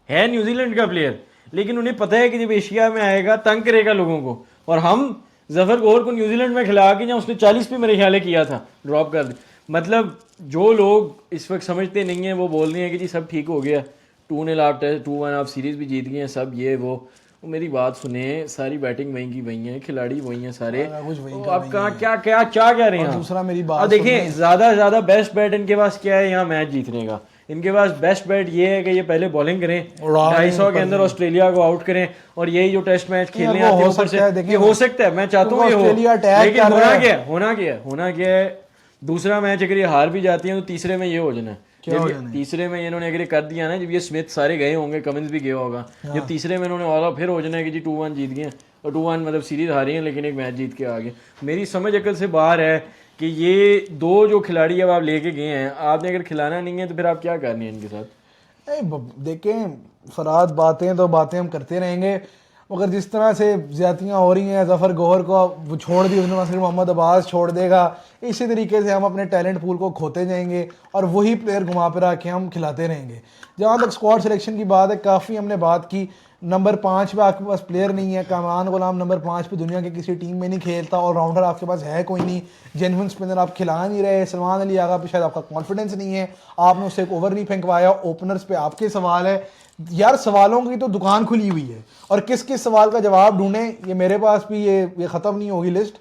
Speaker 1: है न्यूजीलैंड का प्लेयर, लेकिन उन्हें पता है कि जब एशिया में आएगा तंग करेगा लोगों को। और हम जफर गोहर को न्यूजीलैंड में खिला के, जहाँ उसने 40 पे मेरे ख्याल किया था, ड्रॉप कर दिया। मतलब जो लोग इस वक्त समझते नहीं हैं वो बोल रहे हैं कि जी सब ठीक हो गया, 2-0 आप टेस्ट 2-1 आप सीरीज भी जीत गए हैं, सब ये वो मेरी बात सुने, सारी बैटिंग वहीं की वहीं है, खिलाड़ी वहीं हैं सारे, तो आप कहाँ क्या क्या क्या कह रहे हैं?
Speaker 2: दूसरा मेरी बात
Speaker 1: देखें, ज्यादा से ज्यादा बेस्ट बैट इनके पास क्या है यहाँ मैच जीतने का? इनके पास बेस्ट बैट ये है कि ये पहले बॉलिंग करें, 250 के अंदर ऑस्ट्रेलिया को आउट करें, और यही जो टेस्ट मैच खेलने आते हैं ऊपर से, ये हो सकता है, मैं चाहता हूँ ये हो, लेकिन होना क्या है, दूसरा मैच अगर ये हार भी जाती है तो तीसरे में ये हो जाना है। तीसरे में इन्होंने अगर कर दिया ना, जब ये स्मिथ सारे गए होंगे, कमिंस भी गया होगा, जब तीसरे में इन्होंने वाला फिर हो जाना है कि जी 2-1 जीत गए, और 2-1 मतलब सीरीज हारी है लेकिन एक मैच जीत के आ गए। मेरी समझ अकल से बाहर है कि ये 2 जो खिलाड़ी अब आप लेके गए हैं, आपने अगर खिलाना नहीं है तो फिर आप क्या करनी है इनके साथ?
Speaker 2: देखें फरहाद, बातें हम करते रहेंगे, मगर जिस तरह से ज्यादतियाँ हो रही हैं, जफर गोहर को वो छोड़ दी उसने, सिर्फ मोहम्मद अब्बास छोड़ देगा, इसी तरीके से हम अपने टैलेंट पूल को खोते जाएंगे और वही प्लेयर घुमा फिरा के हम खिलाते रहेंगे। जहाँ तक स्क्वाड सिलेक्शन की बात है, काफ़ी हमने बात की। नंबर 5 पे आपके पास प्लेयर नहीं है, कामरान गुलाम नंबर 5 पे दुनिया के किसी टीम में नहीं खेलता, और राउंडर आपके पास है कोई नहीं, जेन्युइन स्पिनर आप खिला नहीं रहे, सलमान अली आगा पे शायद आपका कॉन्फिडेंस नहीं है, आपने उससे एक ओवर नहीं फेंकवाया, ओपनर्स पे आपके सवाल है। यार सवालों की तो दुकान खुली हुई है और किस किस सवाल का जवाब ढूंढें, ये मेरे पास भी ये ख़त्म नहीं होगी लिस्ट।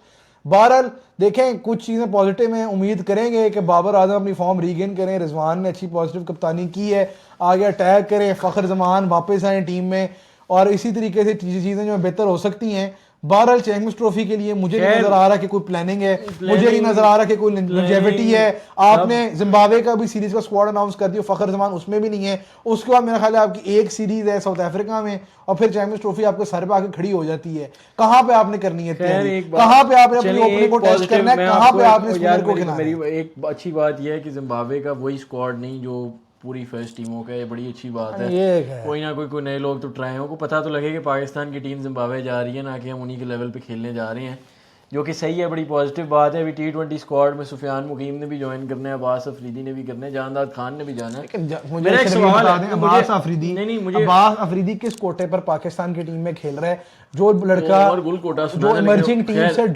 Speaker 2: बहरहाल देखें, कुछ चीज़ें पॉजिटिव हैं, उम्मीद करेंगे कि बाबर आजम अपनी फॉर्म रीगेन करें, रिजवान ने अच्छी पॉजिटिव कप्तानी की है, आगे अटैक करें, फ़खर जमान वापस आए टीम में, और इसी तरीके से चीज़ें जो बेहतर हो सकती हैं। बहरहाल चैंपियंस ट्रॉफी के लिए मुझे नहीं नजर आ रहा कि कोई प्लानिंग है, मुझे नहीं नजर आ रहा कि कोई लॉन्जेविटी है। आपने जिम्बाब्वे का भी सीरीज का स्क्वाड अनाउंस कर दिया, फखर जमान उसमें भी नहीं है। उसके बाद मेरा ख्याल है आपकी एक सीरीज है साउथ अफ्रीका में, और फिर चैंपियंस ट्रॉफी आपके सर पे आके खड़ी हो जाती है। कहाँ पे आपने करनी है तैयारी, कहाँ पे आपने अपनी ओपनिंग को टेस्ट करना है, कहाँ पे आपने स्पिनर को खिलाना है।
Speaker 1: मेरी एक अच्छी बात यह है कि जिम्बाब्वे का वही स्क्वाड नहीं जो पूरी फर्स्ट टीमों का, ये बड़ी अच्छी बात है। कोई ना कोई नए लोग तो ट्राई हो, को पता तो लगे कि पाकिस्तान की टीम जिम्बाब्वे जा रही है, ना कि हम उन्हीं के लेवल पे खेलने जा रहे हैं, जो कि सही है, बड़ी पॉजिटिव बात है। अभी T20 स्क्वाड में सुफियान मुकीम ने भी ज्वाइन करना है, अब्बास अफरीदी ने भी करना है, जानदाद खान ने भी जाना है।
Speaker 2: मेरा एक सवाल है, अब्बास अफरीदी, अब्बास अफरीदी किस कोटे पर पाकिस्तान की टीम में खेल रहा है? जो लड़का जो इमर्जिंग टीम से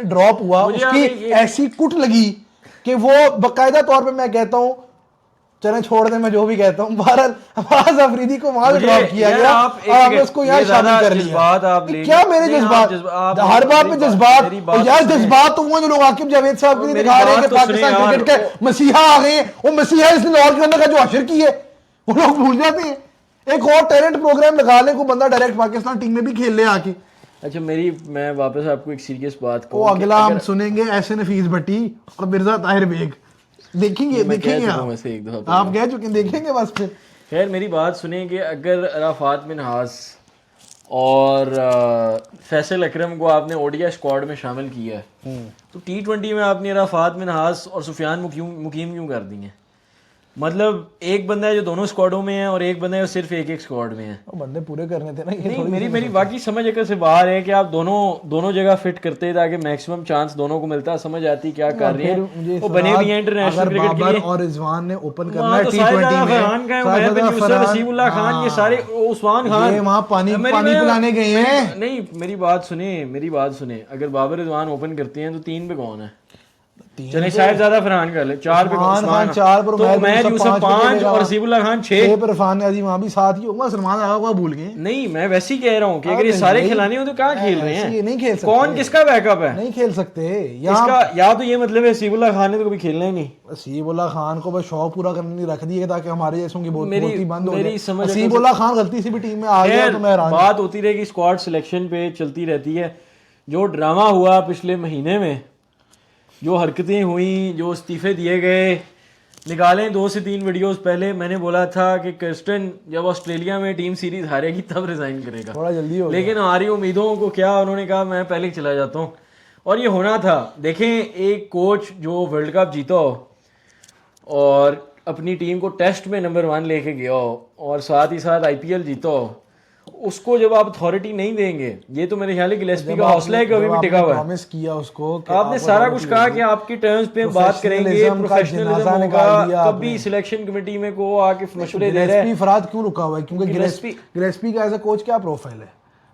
Speaker 2: ड्रॉप हुआ, उसकी ऐसी कुट लगी कि वो बकायदा तौर पे, मैं कहता हूँ, चलें छोड़ दें, मैं जो भी कहता हूँ, बहरहाल अब्बास अफरीदी को वहां से ड्रॉप किया गया और आपने उसको यहाँ शामिल कर लिया। क्या मेरे जज्बात, हर बात में जज्बात, और यार जज्बात तो वो जो लोग आकिब जावेद साहब को दिखा रहे हैं कि पाकिस्तान क्रिकेट के मसीहा आ गए हैं, वो मसीहा इसने लाहौर के अंदर का जो हशर की है वो लोग भूल जाते हैं। एक और टैलेंट प्रोग्राम लगा ले, को बंदा डायरेक्ट पाकिस्तान टीम में भी खेल ले आके।
Speaker 1: अच्छा, मैं वापस आपको एक सीरियस बात
Speaker 2: कहूँ, अगला हम सुनेंगे ऐसे नफीस भट्टी और मिर्जा ताहिर बेग, देखेंगे आप कह चुके, देखेंगे बस फिर।
Speaker 1: खैर मेरी बात सुनिए कि अगर अराफात मिनहास और फैसल अकरम को आपने ओडीआई स्क्वाड में शामिल किया है, तो T20 में आपने अराफात मिनहास और सुफियान मुकीम क्यों कर दी है? मतलब एक बंदा है जो दोनों स्क्वाडों में है और एक बंदा है जो सिर्फ एक स्क्वाड में है।
Speaker 2: बंदे पूरे करने थे ना, ये
Speaker 1: नहीं, मेरी बाकी समझ अगर से बाहर है कि आप दोनों जगह फिट करते हैं ताकि मैक्सिमम चांस दोनों को मिलता है, समझ आती क्या कर रहे हैं, वो बने भी हैं इंटरनेशनल क्रिकेट के लिए।
Speaker 2: और रिजवान ने ओपन करना है
Speaker 1: T20 में, नसीबुल्लाह खान, ये सारे, उस्मान खान,
Speaker 2: ये वहां पानी पिलाने गए हैं।
Speaker 1: नहीं, मेरी बात सुने, अगर बाबर रिजवान ओपन करते हैं तो 3 पे कौन है? चलिए शायद ज्यादा फरहान कर ले, 4 पे उस्मान खान, 4 पर मैं यूसुफ 5 और नसीबुल्लाह खान 6
Speaker 2: पर, इरफान न्याज़ी वहां भी साथ ही होगा, सलमान आगा को भूल गए।
Speaker 1: नहीं, मैं वैसे ही कह रहा हूँ कि अगर ये सारे खिलाने हो तो क्या खेल रहे हैं?
Speaker 2: ये नहीं खेल सकते,
Speaker 1: कौन किसका बैकअप है?
Speaker 2: नहीं खेल सकते
Speaker 1: इसका, या तो ये मतलब है नसीबुल्लाह खान ने तो कभी खेलना ही नहीं।
Speaker 2: नसीबुल्लाह खान को बस शौक पूरा करने रख दिया ताकि हमारे जैसों की बहुत बंद हो जाए। नसीबुल्लाह खान गलती से भी टीम में आ गया तो मैं हैरान।
Speaker 1: बात होती रहेगी, स्क्वाड सिलेक्शन पे चलती रहती है। जो ड्रामा हुआ पिछले महीने में, जो हरकतें हुई, जो इस्तीफे दिए गए, निकालें 2 से 3 वीडियोस पहले मैंने बोला था कि कर्स्टन जब ऑस्ट्रेलिया में टीम सीरीज हारेगी तब रिजाइन करेगा,
Speaker 2: थोड़ा जल्दी हो,
Speaker 1: लेकिन हमारी उम्मीदों को क्या, उन्होंने कहा मैं पहले ही चला जाता हूँ, और ये होना था। देखें, एक कोच जो वर्ल्ड कप जीता हो और अपनी टीम को टेस्ट में नंबर 1 लेके गया हो और साथ ही साथ IPL जीता हो, उसको जब आप अथॉरिटी नहीं देंगे, ये तो मेरे ख्याल है गिलेस्पी का हौसला है कि अभी भी टिका हुआ है।
Speaker 2: प्रॉमिस किया उसको,
Speaker 1: आपने सारा कुछ कहा कि आपकी टर्म्स पे बात करेंगे, प्रोफेशनलिज्म होगा, कभी सिलेक्शन कमेटी में को आके मशवरे दे रहे हैं।
Speaker 2: फरहाद क्यों रुका हुआ है? क्योंकि गिलेस्पी का एज अ कोच क्या प्रोफाइल है?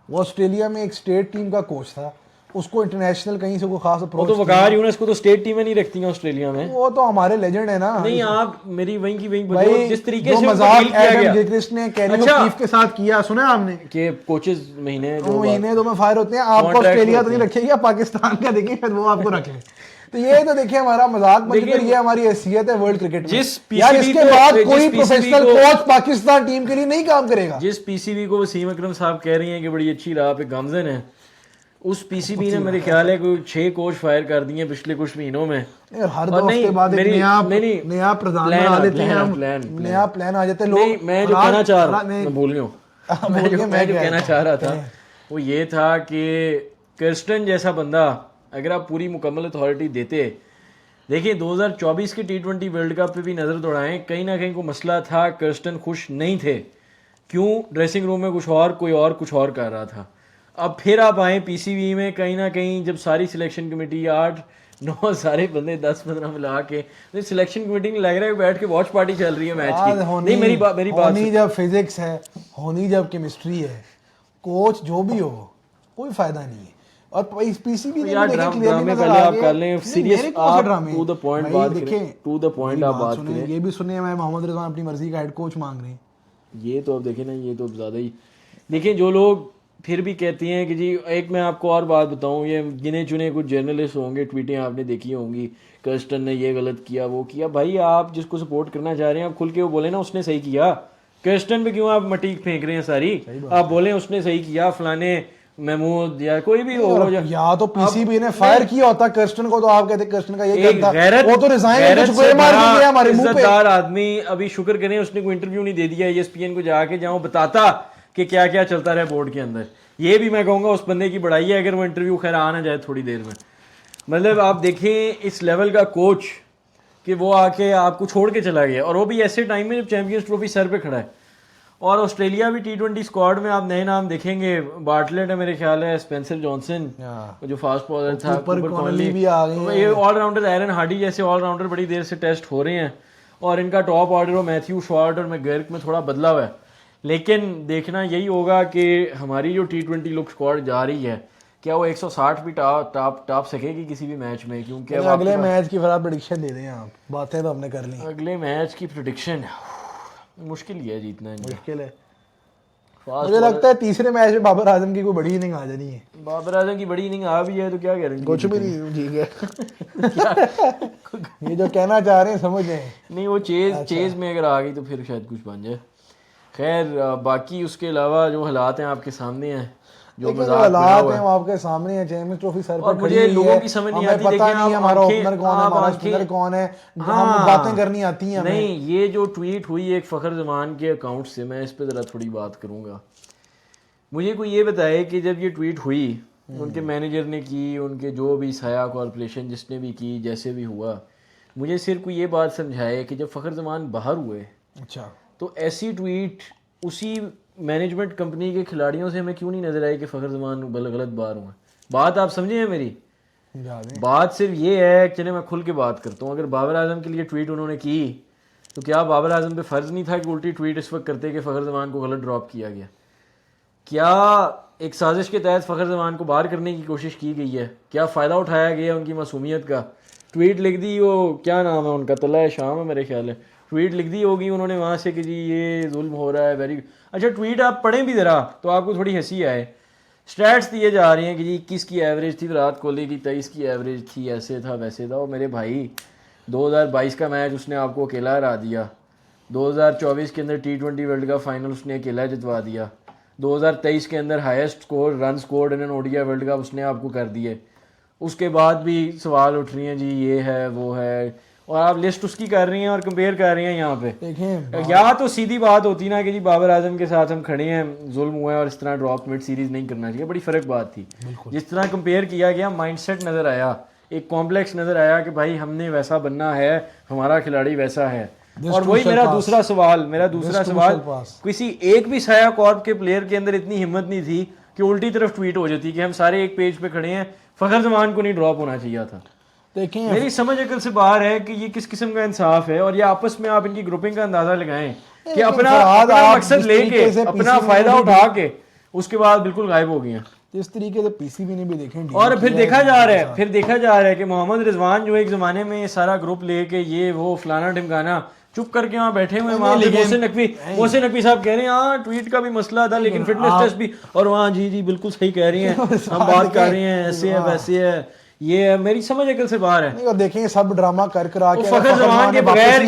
Speaker 2: वो ऑस्ट्रेलिया में एक स्टेट टीम का कोच था, उसको इंटरनेशनल कहीं से कोई खास अप्रोच,
Speaker 1: तो वकार यूनुस को तो स्टेट टीम में नहीं रखती हैं ऑस्ट्रेलिया में।
Speaker 2: वो तो हमारे लेजेंड है ना।
Speaker 1: नहीं, आप मेरी वहीं की वहीं, जिस तरीके से
Speaker 2: मजाक एडम गिलक्रिस्ट ने कैरी कीफ के साथ किया, सुना आपने कि
Speaker 1: कोचेस महीने
Speaker 2: 2 महीने में फायर होते हैं। आपको ऑस्ट्रेलिया तो नहीं रखेगा, पाकिस्तान का देखें फिर वो आपको रख ले। तो ये तो देखिए हमारा मजाक बनकर, ये हमारी हैसियत है वर्ल्ड क्रिकेट में। यार इसके बाद कोई प्रोफेशनल कोच पाकिस्तान टीम के लिए नहीं काम करेगा।
Speaker 1: जिस PCB को वसीम अकरम साहब कह रही हैं कि बड़ी अच्छी राह पे गामजन है, उस PCB ने मेरे ख्याल है कोई 6 कोच फायर कर दिए पिछले कुछ महीनों में।
Speaker 2: हर 2 हफ्ते बाद एक नया प्रधान बना लेते हैं हम, नया प्लान आ जाता है लोग।
Speaker 1: मैं जो कहना चाह रहा, मैं भूल गया हूँ, मैं जो कहना चाह रहा था वो ये था कि कर्स्टन जैसा बंदा अगर आप पूरी मुकम्मल अथॉरिटी देते, देखिए 2024 के T20 वर्ल्ड कप पे भी नज़र दौड़ाएं, कहीं ना कहीं कोई मसला था, कर्स्टन खुश नहीं थे। क्यों? ड्रेसिंग रूम में कुछ और, कोई और कुछ और कर रहा था। अब फिर आप आए पीसीबी में, कहीं ना कहीं जब सारी सिलेक्शन कमेटी 8-9 सारे बंदे 10-15 मिला के, तो सिलेक्शन कमेटी में लग रहा है बैठ के वॉच पार्टी चल रही है मैच की। नहीं मेरी बात
Speaker 2: होनी जब फिजिक्स है, होनी जब केमिस्ट्री है, कोच जो भी हो, कोई फायदा नहीं है। और पीसीबी ने भी देखे क्लियरली नजर आ
Speaker 1: आप कर लें सीरियस, आप टू द पॉइंट बात करें, टू द पॉइंट आप बात करें।
Speaker 2: ये भी सुनिए, मैं मोहम्मद रिजवान अपनी मर्जी का हेड कोच मांग रहे हैं,
Speaker 1: ये तो अब देखें ना, ये तो ज़्यादा ही देखें। जो लोग फिर भी कहती हैं कि जी, एक मैं आपको और बात बताऊं, ये गिने चुने कुछ जर्नलिस्ट होंगे, ट्वीटें आपने देखी होंगी, कर्स्टन ने ये गलत किया वो किया। भाई आप जिसको सपोर्ट करना चाह रहे हैं आप खुल के वो बोले ना उसने सही किया। कर्स्टन पे क्यों आप मटीक फेंक रहे हैं सारी, आप बोले उसने सही किया, फलाने महमूद या कोई भी हो,
Speaker 2: या तो पीसीबी ने फायर किया होता कर्स्टन को, तो आप कहते कर्स्टन का ये करता, वो तो रिजाइन करके चुके मार के गया हमारे मुंह पे।
Speaker 1: इज्जतदार आदमी, अभी शुक्र करें उसने कोई इंटरव्यू नहीं दे दिया ESPN को जाके, जहां बताता कि क्या क्या चलता रहा बोर्ड के अंदर। ये भी मैं कहूँगा उस बंदे की बड़ाई है अगर वो इंटरव्यू खैर आ ना जाए थोड़ी देर में। मतलब आप देखें इस लेवल का कोच कि वो आके आपको छोड़ के चला गया, और वो भी ऐसे टाइम में जब चैंपियंस ट्रॉफी सर पे खड़ा है। और ऑस्ट्रेलिया भी T20 स्क्वाड में आप नए नाम देखेंगे, बार्टलेट है मेरे ख्याल है, स्पेंसर जॉनसन जो फास्ट बॉलर था,
Speaker 2: भी आ गए,
Speaker 1: ये ऑलराउंडर एरन हार्डी जैसे ऑलराउंडर बड़ी देर से टेस्ट हो रहे हैं। और इनका टॉप ऑर्डर मैथ्यू शॉर्ट और मैकगर्क में थोड़ा बदला हुआ है। लेकिन देखना यही होगा कि हमारी जो T20 लुक स्क्वाड जा रही है, क्या वो 160 भी टॉप सकेगी किसी भी मैच में? क्योंकि
Speaker 2: अगले मैच की फिर आप प्रेडिक्शन दे दें, आप बातें तो हमने कर ली।
Speaker 1: अगले मैच की प्रेडिक्शन मुश्किल ही है, जीतना है
Speaker 2: मुश्किल है। मुझे लगता है तीसरे मैच में बाबर आजम की कोई बड़ी इनिंग आ जानी है।
Speaker 1: बाबर आजम की बड़ी इनिंग आ भी है तो क्या गारंटी?
Speaker 2: कुछ भी नहीं, ठीक है। ये जो कहना चाह रहे हैं समझ जाए।
Speaker 1: नहीं वो चेज में अगर आ गई तो फिर शायद कुछ बन जाए। खैर बाकी उसके अलावा जो हालात हैं आपके सामने हैं, जो
Speaker 2: हालात हैं वो आपके सामने है। चैंपियंस ट्रॉफी सर पर खड़ी है,
Speaker 1: लोगों की समझ नहीं आती,
Speaker 2: पता नहीं हमारा ओपनर कौन है, हमारा स्पिनर कौन है, हम बातें करनी आती हैं हमें।
Speaker 1: नहीं, ये जो ट्वीट हुई एक फखर जमान के अकाउंट से, मैं इस पे जरा थोड़ी बात करूंगा। मुझे कोई ये बताए कि जब ये ट्वीट हुई, उनके मैनेजर ने की, उनके जो भी साया कॉर्पोरेशन जिसने भी की, जैसे भी हुआ, मुझे सिर्फ कोई ये बात समझाए कि जब फखर जमान बाहर हुए, अच्छा, तो ऐसी ट्वीट उसी मैनेजमेंट कंपनी के खिलाड़ियों से हमें क्यों नहीं नजर आई कि फखर जमान गलत बार हुआ? बात आप समझे हैं मेरी? बात सिर्फ ये है, चले मैं खुल के बात करता हूँ। अगर बाबर आजम के लिए ट्वीट उन्होंने की तो क्या बाबर आजम पे फर्ज नहीं था कि उल्टी ट्वीट इस वक्त करते कि फखर जमान को गलत ड्रॉप किया गया? क्या एक साजिश के तहत फखर जमान को बाहर करने की कोशिश की गई है? क्या फ़ायदा उठाया गया उनकी मासूमियत का? ट्वीट लिख दी, वो क्या नाम है उनका, तला शाम है मेरे ख्याल है, ट्वीट लिख दी होगी उन्होंने वहाँ से कि जी ये जुल्म हो रहा है। वेरी अच्छा, ट्वीट आप पढ़ें भी ज़रा तो आपको थोड़ी हंसी आए। स्टैट्स दिए जा रहे हैं कि जी 21 की एवरेज थी विराट कोहली की, 23 की एवरेज थी, ऐसे था वैसे था। और मेरे भाई 2022 का मैच उसने आपको अकेला हरा दिया, 2024 के अंदर T20 वर्ल्ड कप फाइनल उसने अकेला जितवा दिया, 2023 के अंदर highest score run scored in ODI world cup उसने आपको कर दिए। उसके बाद भी सवाल उठ रही हैं जी ये है वो है, और आप लिस्ट उसकी कर रही हैं और कंपेयर कर रही हैं यहाँ पे। देखें, या तो सीधी बात होती ना कि जी बाबर आजम के साथ हम खड़े हैं, जुल्म हुआ है और इस तरह ड्रॉप मिड सीरीज नहीं करना चाहिए, बड़ी फ़र्क बात थी। जिस तरह कंपेयर किया गया, माइंडसेट नज़र आया, एक कॉम्प्लेक्स नज़र आया कि भाई हमने वैसा बनना है, हमारा खिलाड़ी वैसा है। और वही मेरा दूसरा सवाल, किसी एक भी साया कॉर्प के प्लेयर के अंदर इतनी हिम्मत नहीं थी कि उल्टी तरफ ट्वीट हो जाती कि हम सारे एक पेज पे खड़े हैं, फखर जमान को नहीं ड्रॉप होना चाहिए था। देखें, मेरी समझ अकल से बाहर है कि ये किस किस्म का इंसाफ है। और ये आपस में आप इनकी ग्रुपिंग का अंदाजा लगाएं कि अपना मकसद लेके, अपना फायदा उठा के उसके बाद बिल्कुल गायब हो गए।
Speaker 2: इस तरीके से पीसीबी ने भी देखें,
Speaker 1: और फिर देखा जा रहा है कि मोहम्मद रिजवान जो एक जमाने में ये सारा ग्रुप लेके ये वो फलाना ढिमकाना चुप करके वहाँ बैठे हुए, वहाँ मोहसिन नकवी साहब कह रहे हैं हाँ ट्वीट का भी मसला था लेकिन फिटनेस टेस्ट भी, और वहाँ जी बिल्कुल सही कह रही हैं, हम बात कर रहे हैं ऐसे है वैसे है, ये मेरी समझ अकल से बाहर है।
Speaker 2: नहीं, और देखें सब ड्रामा कर के
Speaker 1: फखर जमान के बगैर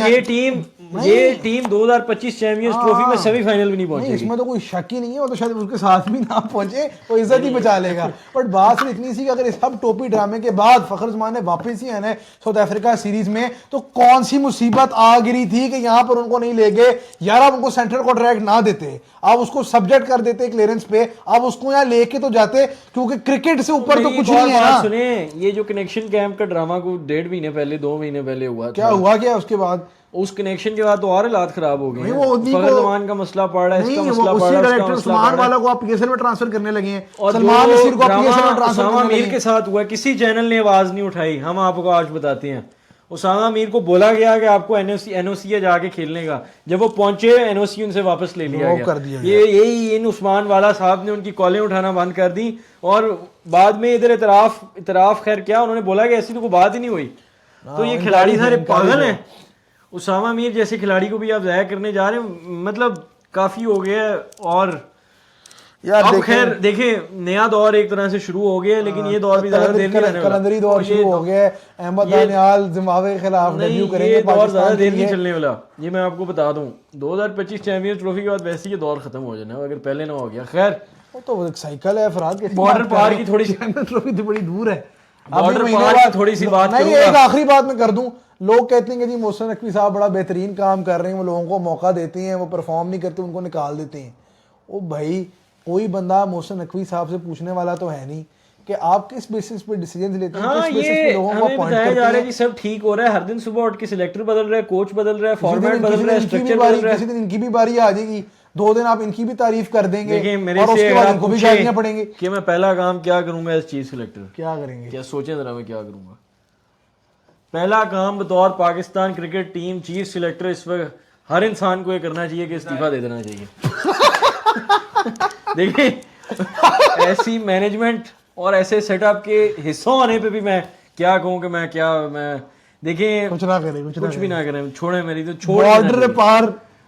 Speaker 1: ये टीम 2025 चैंपियंस ट्रॉफी में सेमीफाइनल भी नहीं पहुंचेगी।
Speaker 2: इसमें तो कोई शक ही नहीं है, वो तो शायद उसके साथ भी ना पहुंचे, वो इज्जत ही बचा लेगा। बट बात सिर्फ इतनी सी कि अगर सब टोपी ड्रामे के बाद फखर जमान ने वापस ही आना है साउथ अफ्रीका सीरीज में, तो कौन सी मुसीबत आ गिरी थी कि यहाँ पर उनको नहीं ले गए? यार आप उनको सेंट्रल कॉन्ट्रैक्ट ना देते, आप उसको सब्जेक्ट कर देते क्लियरेंस पे, आप उसको यहाँ लेके तो जाते, क्योंकि क्रिकेट से ऊपर तो कुछ नहीं है ना।
Speaker 1: सुने, ये जो कनेक्शन कैंप का ड्रामा को 1.5 महीने पहले 2 महीने पहले हुआ,
Speaker 2: क्या हुआ क्या उसके बाद?
Speaker 1: उस कनेक्शन के बाद तो और हालात खराब हो गए
Speaker 2: नहीं,
Speaker 1: हैं।
Speaker 2: वो उन्हीं
Speaker 1: फखर
Speaker 2: को-
Speaker 1: जमान का मसला पड़ रहा है, इसका
Speaker 2: नहीं,
Speaker 1: मसला
Speaker 2: वो
Speaker 1: पड़
Speaker 2: उसी
Speaker 1: रहा है, उसका
Speaker 2: डायरेक्टर
Speaker 1: मसला
Speaker 2: उस्मान
Speaker 1: पड़ रहा है।
Speaker 2: वाला को आप पीएसएल में ट्रांसफर करने लगे हैं,
Speaker 1: और
Speaker 2: सलमान नसीर को आप पीएसएल में
Speaker 1: ड्रामा
Speaker 2: ट्रांसफर
Speaker 1: उसामा
Speaker 2: करने
Speaker 1: मीर
Speaker 2: लगे
Speaker 1: के
Speaker 2: हैं।
Speaker 1: साथ हुआ, किसी चैनल ने आवाज नहीं उठाई, हम आपको आज बताते हैं। उसामा मीर को बोला गया कि आपको एनओसी है जाके खेलने का, जब वो पहुंचे एनओसी उनसे वापस ले लिया
Speaker 2: वो कर दिया
Speaker 1: गया। ये यही इन उस्मान वाला साहब ने उनकी कॉलें उठाना बंद कर दी, और बाद में इधर इतराफ खैर क्या उन्होंने बोला कि ऐसी तो कोई बात ही नहीं हुई। तो ये खिलाड़ी सारे पागल हैं। उसामा मीर जैसे खिलाड़ी को भी आप जाया करने जा रहे हैं, मतलब काफी हो गया है। और
Speaker 2: यार
Speaker 1: अब खैर देखें, नया दौर एक तरह से शुरू हो गया है, लेकिन ये दौर भी ज्यादा देर नहीं रहने वाला।
Speaker 2: कलंदरी दौर शुरू हो गया है, अहमद दानियाल जिम्बाब्वे के खिलाफ डेब्यू
Speaker 1: नहीं,
Speaker 2: करेंगे
Speaker 1: ये दौर ज्यादा
Speaker 2: पाकिस्तान
Speaker 1: देर
Speaker 2: के
Speaker 1: नहीं
Speaker 2: लिए।
Speaker 1: चलने वाला, ये मैं आपको बता दूं। 2025 चैंपियंस ट्रॉफी के बाद वैसे ये दौर खत्म हो जाना है, अगर पहले ना हो गया। खैर
Speaker 2: वो तो एक साइकिल है फराद के,
Speaker 1: बॉर्डर पार की थोड़ी सी
Speaker 2: ट्रॉफी तो बड़ी दूर है।
Speaker 1: बॉर्डर
Speaker 2: अभी
Speaker 1: पार
Speaker 2: महीने
Speaker 1: की
Speaker 2: बाद-
Speaker 1: थोड़ी सी बात
Speaker 2: नहीं,
Speaker 1: करूंगा।
Speaker 2: एक आखिरी बात मैं कर दूं। लोग कहते हैं कि जी मोहसिन नकवी साहब बड़ा बेहतरीन काम कर रहे हैं, वो लोगों को मौका देते हैं, वो परफॉर्म नहीं करते, उनको निकाल देते हैं। ओ भाई, कोई बंदा मोहसिन नकवी साहब से पूछने वाला तो है नहीं कि आप किस बेसिस पे डिसीजन लेते हैं,
Speaker 1: हाँ,
Speaker 2: किस बेसिस
Speaker 1: ये
Speaker 2: पे लोगों को
Speaker 1: हमें
Speaker 2: अपॉइंट
Speaker 1: बताया
Speaker 2: करते
Speaker 1: जा रहा है
Speaker 2: हैं।
Speaker 1: कि सब ठीक हो रहा है, हर दिन सुबह उठ के सिलेक्टर बदल रहा है, कोच बदल रहा है, फॉर्मेट बदल रहा है, स्ट्रक्चर बदल रहा है।
Speaker 2: किसी दिन इनकी भी बारी आ जाएगी, 2 दिन आप इनकी भी तारीफ कर देंगे
Speaker 1: देखिए मेरे
Speaker 2: और
Speaker 1: से
Speaker 2: उसके
Speaker 1: अगर
Speaker 2: बाद
Speaker 1: आप
Speaker 2: इनको भी
Speaker 1: पूछें
Speaker 2: गालियां पड़ेंगे।
Speaker 1: कि मैं पहला काम क्या करूंगा एज चीफ सिलेक्टर,
Speaker 2: क्या करेंगे?
Speaker 1: क्या सोचें जरा मैं क्या करूंगा। पहला काम बतौर Pakistan cricket team chief selector इस वक्त हर इंसान को ये करना चाहिए कि इस्तीफा दे देना चाहिए। देखिए ऐसी मैनेजमेंट और ऐसे सेटअप के हिस्सा होने पे भी मैं क्या कहूँ कि मैं देखिए
Speaker 2: कुछ ना करें, कुछ
Speaker 1: कुछ भी ना करें, छोड़े मेरी तो छोड़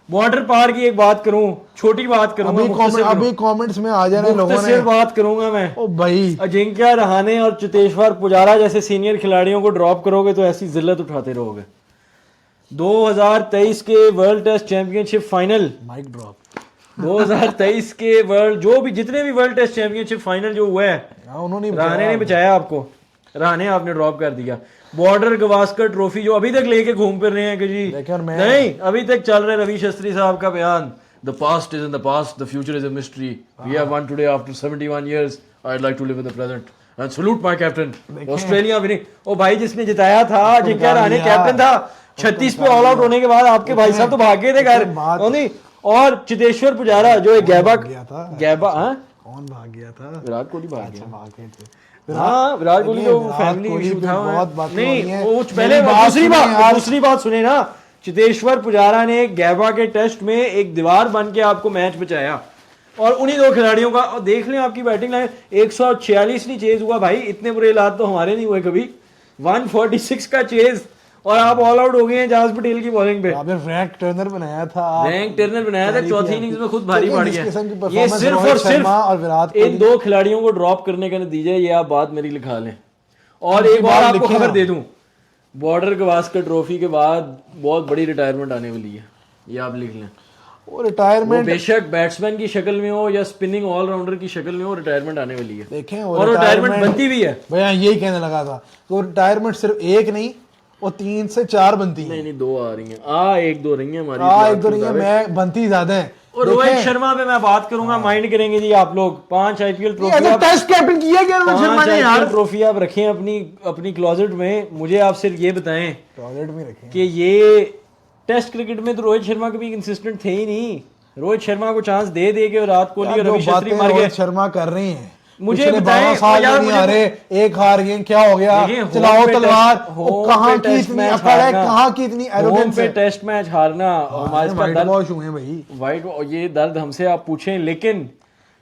Speaker 2: बॉर्डर
Speaker 1: पार की एक बात करूं, छोटी बात करूंगा,
Speaker 2: अभी कमेंट्स में आ जा रहे हैं लोगों ने।
Speaker 1: मुख्तसर बात करूंगा मैं।
Speaker 2: ओ भाई,
Speaker 1: अजिंक्य रहाणे और चेतेश्वर पुजारा जैसे सीनियर खिलाड़ियों को ड्रॉप करोगे तो ऐसी जिल्लत उठाते रहोगे। 2023 के world test championship final,
Speaker 2: mic drop,
Speaker 1: 2023 के वर्ल्ड जो भी जितने भी वर्ल्ड टेस्ट चैंपियनशिप फाइनल जो हुआ है,
Speaker 2: उन्होंने
Speaker 1: रहाणे ने बचाया आपको, रहाणे आपने ड्रॉप कर दिया। बॉर्डर गवास्कर ट्रॉफी जो अभी तक लेके घूम फिर रहे हैं कि जी नहीं, अभी तक चल रहे रवि शास्त्री साहब का बयान, the past is in the past, the future is a mystery, we have won today after 71 years, I would like to live in the present and salute my captain. Australia winning, ओ भाई जिसने जिताया था Ajinkya Rahane captain था, 36 पे all out होने के बाद आपके भाई साहब तो भाग गए थे घर, और चेतेश्वर पुजारा जो एक गैबा
Speaker 2: कौन भाग गया था?
Speaker 1: विराट कोहली भाग गया।
Speaker 2: भाग गए थे।
Speaker 1: हाँ, विराट कोहली तो फैमिली इशू था,
Speaker 2: बहुत बात
Speaker 1: नहीं वो पहले दूसरी बात सुने ना, चेतेश्वर पुजारा ने गैबा के टेस्ट में एक दीवार बन के आपको मैच बचाया, और उन्हीं 2 खिलाड़ियों का, और देख लें आपकी बैटिंग लाइन 146 नहीं चेज हुआ भाई, इतने बुरे हालात तो हमारे नहीं हुए कभी, 146 का चेज, और आप ऑल आउट हो गए हैं जाज पटेल की बॉलिंग पे।
Speaker 2: आपने फ्रैंक टर्नर बनाया था,
Speaker 1: चौथी इनिंग्स में खुद भारी पड़ गया। ये सिर्फ
Speaker 2: रोहित
Speaker 1: और
Speaker 2: शर्मा और
Speaker 1: सिर्फ
Speaker 2: विराट
Speaker 1: इन 2 खिलाड़ियों को ड्रॉप करने का नतीजा, ये आप बात मेरी लिखा लें। और एक बार आपको खबर दे दूं, बॉर्डर गवास्कर ट्रॉफी के बाद बहुत बड़ी रिटायरमेंट आने वाली है, ये आप लिख लें।
Speaker 2: वो रिटायरमेंट
Speaker 1: बेशक बैट्समैन की शक्ल में हो या स्पिनिंग ऑलराउंडर की शक्ल में हो, रिटायरमेंट आने वाली है।
Speaker 2: देखें,
Speaker 1: और रिटायरमेंट बनती भी है।
Speaker 2: भैया यही कहने लगा था, तो रिटायरमेंट सिर्फ एक नहीं, वो 3 से 4 बनती है।
Speaker 1: नहीं 2 आ रही हैं, 1-2 रही हैं हमारी,
Speaker 2: 1-2 रही है, मैं बनती ज्यादा है।
Speaker 1: और रोहित शर्मा पे मैं बात करूंगा, माइंड करेंगे जी आप लोग, 5 आईपीएल ट्रॉफी
Speaker 2: टेस्ट कैप्टन किया क्या रोहित शर्मा ने यार?
Speaker 1: ट्रॉफी आप रखें अपनी क्लोजेट में, मुझे आप सिर्फ ये बताएं
Speaker 2: टॉयलेट में रखें
Speaker 1: कि ये टेस्ट क्रिकेट में तो रोहित शर्मा कभी कंसिस्टेंट थे ही नहीं। रोहित शर्मा को चांस दे के विराट कोहली और रवि शास्त्री मार गए।
Speaker 2: रोहित शर्मा कर रहे हैं,
Speaker 1: मुझे बताएं
Speaker 2: साल नहीं आ रहे, एक हार गए, क्या हो गया? चलाओ तलवार, कहां की इतनी अकड़ है, कहां की इतनी एरोगेंस है?
Speaker 1: टेस्ट मैच हारना हमारे
Speaker 2: वाइट वॉश हुए भाई,
Speaker 1: वाइट, ये दर्द हमसे आप पूछें, लेकिन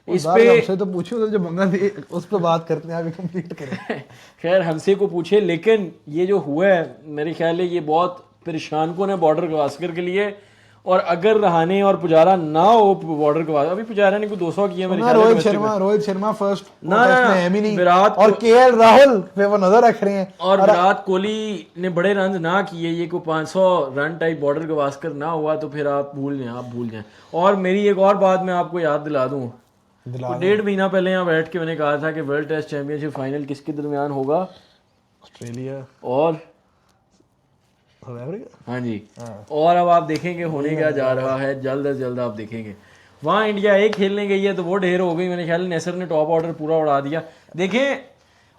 Speaker 1: इस
Speaker 2: पे
Speaker 1: पे
Speaker 2: हमसे तो पूछे, उधर जो मंगा थे उस पे बात करते हैं, अभी कंप्लीट करें।
Speaker 1: खैर हमसे को पूछे, लेकिन ये जो हुआ है मेरे ख्याल है ये बहुत परेशान कौन है बॉर्डर गवास्कर के लिए। और अगर रहाणे और पुजारा ना हो बॉर्डर गवास्कर, अभी पुजारा ने कोई 200 किया मेरे ख्याल है।
Speaker 2: रोहित शर्मा फर्स्ट
Speaker 1: ना
Speaker 2: विराट और केएल राहुल पे वो नजर रख रहे हैं,
Speaker 1: और विराट कोहली ने बड़े रन ना किए, ये कोई 500 रन टाइप बॉर्डर गवास्कर ना हुआ तो फिर आप भूल जाएं। और मेरी एक और बात मैं आपको याद दिला दूं, 1.5 महीना पहले यहाँ बैठ के मैंने कहा था कि वर्ल्ड टेस्ट चैंपियनशिप फाइनल किसके दरमियान होगा?
Speaker 2: ऑस्ट्रेलिया
Speaker 1: और हाँ जी, और अब आप देखेंगे होने क्या जा रहा है, जल्द से जल्द आप देखेंगे। वहाँ इंडिया एक खेलने गई है तो वो ढेर हो गई, मेरे ख्याल नेसर ने टॉप ऑर्डर पूरा उड़ा दिया देखें,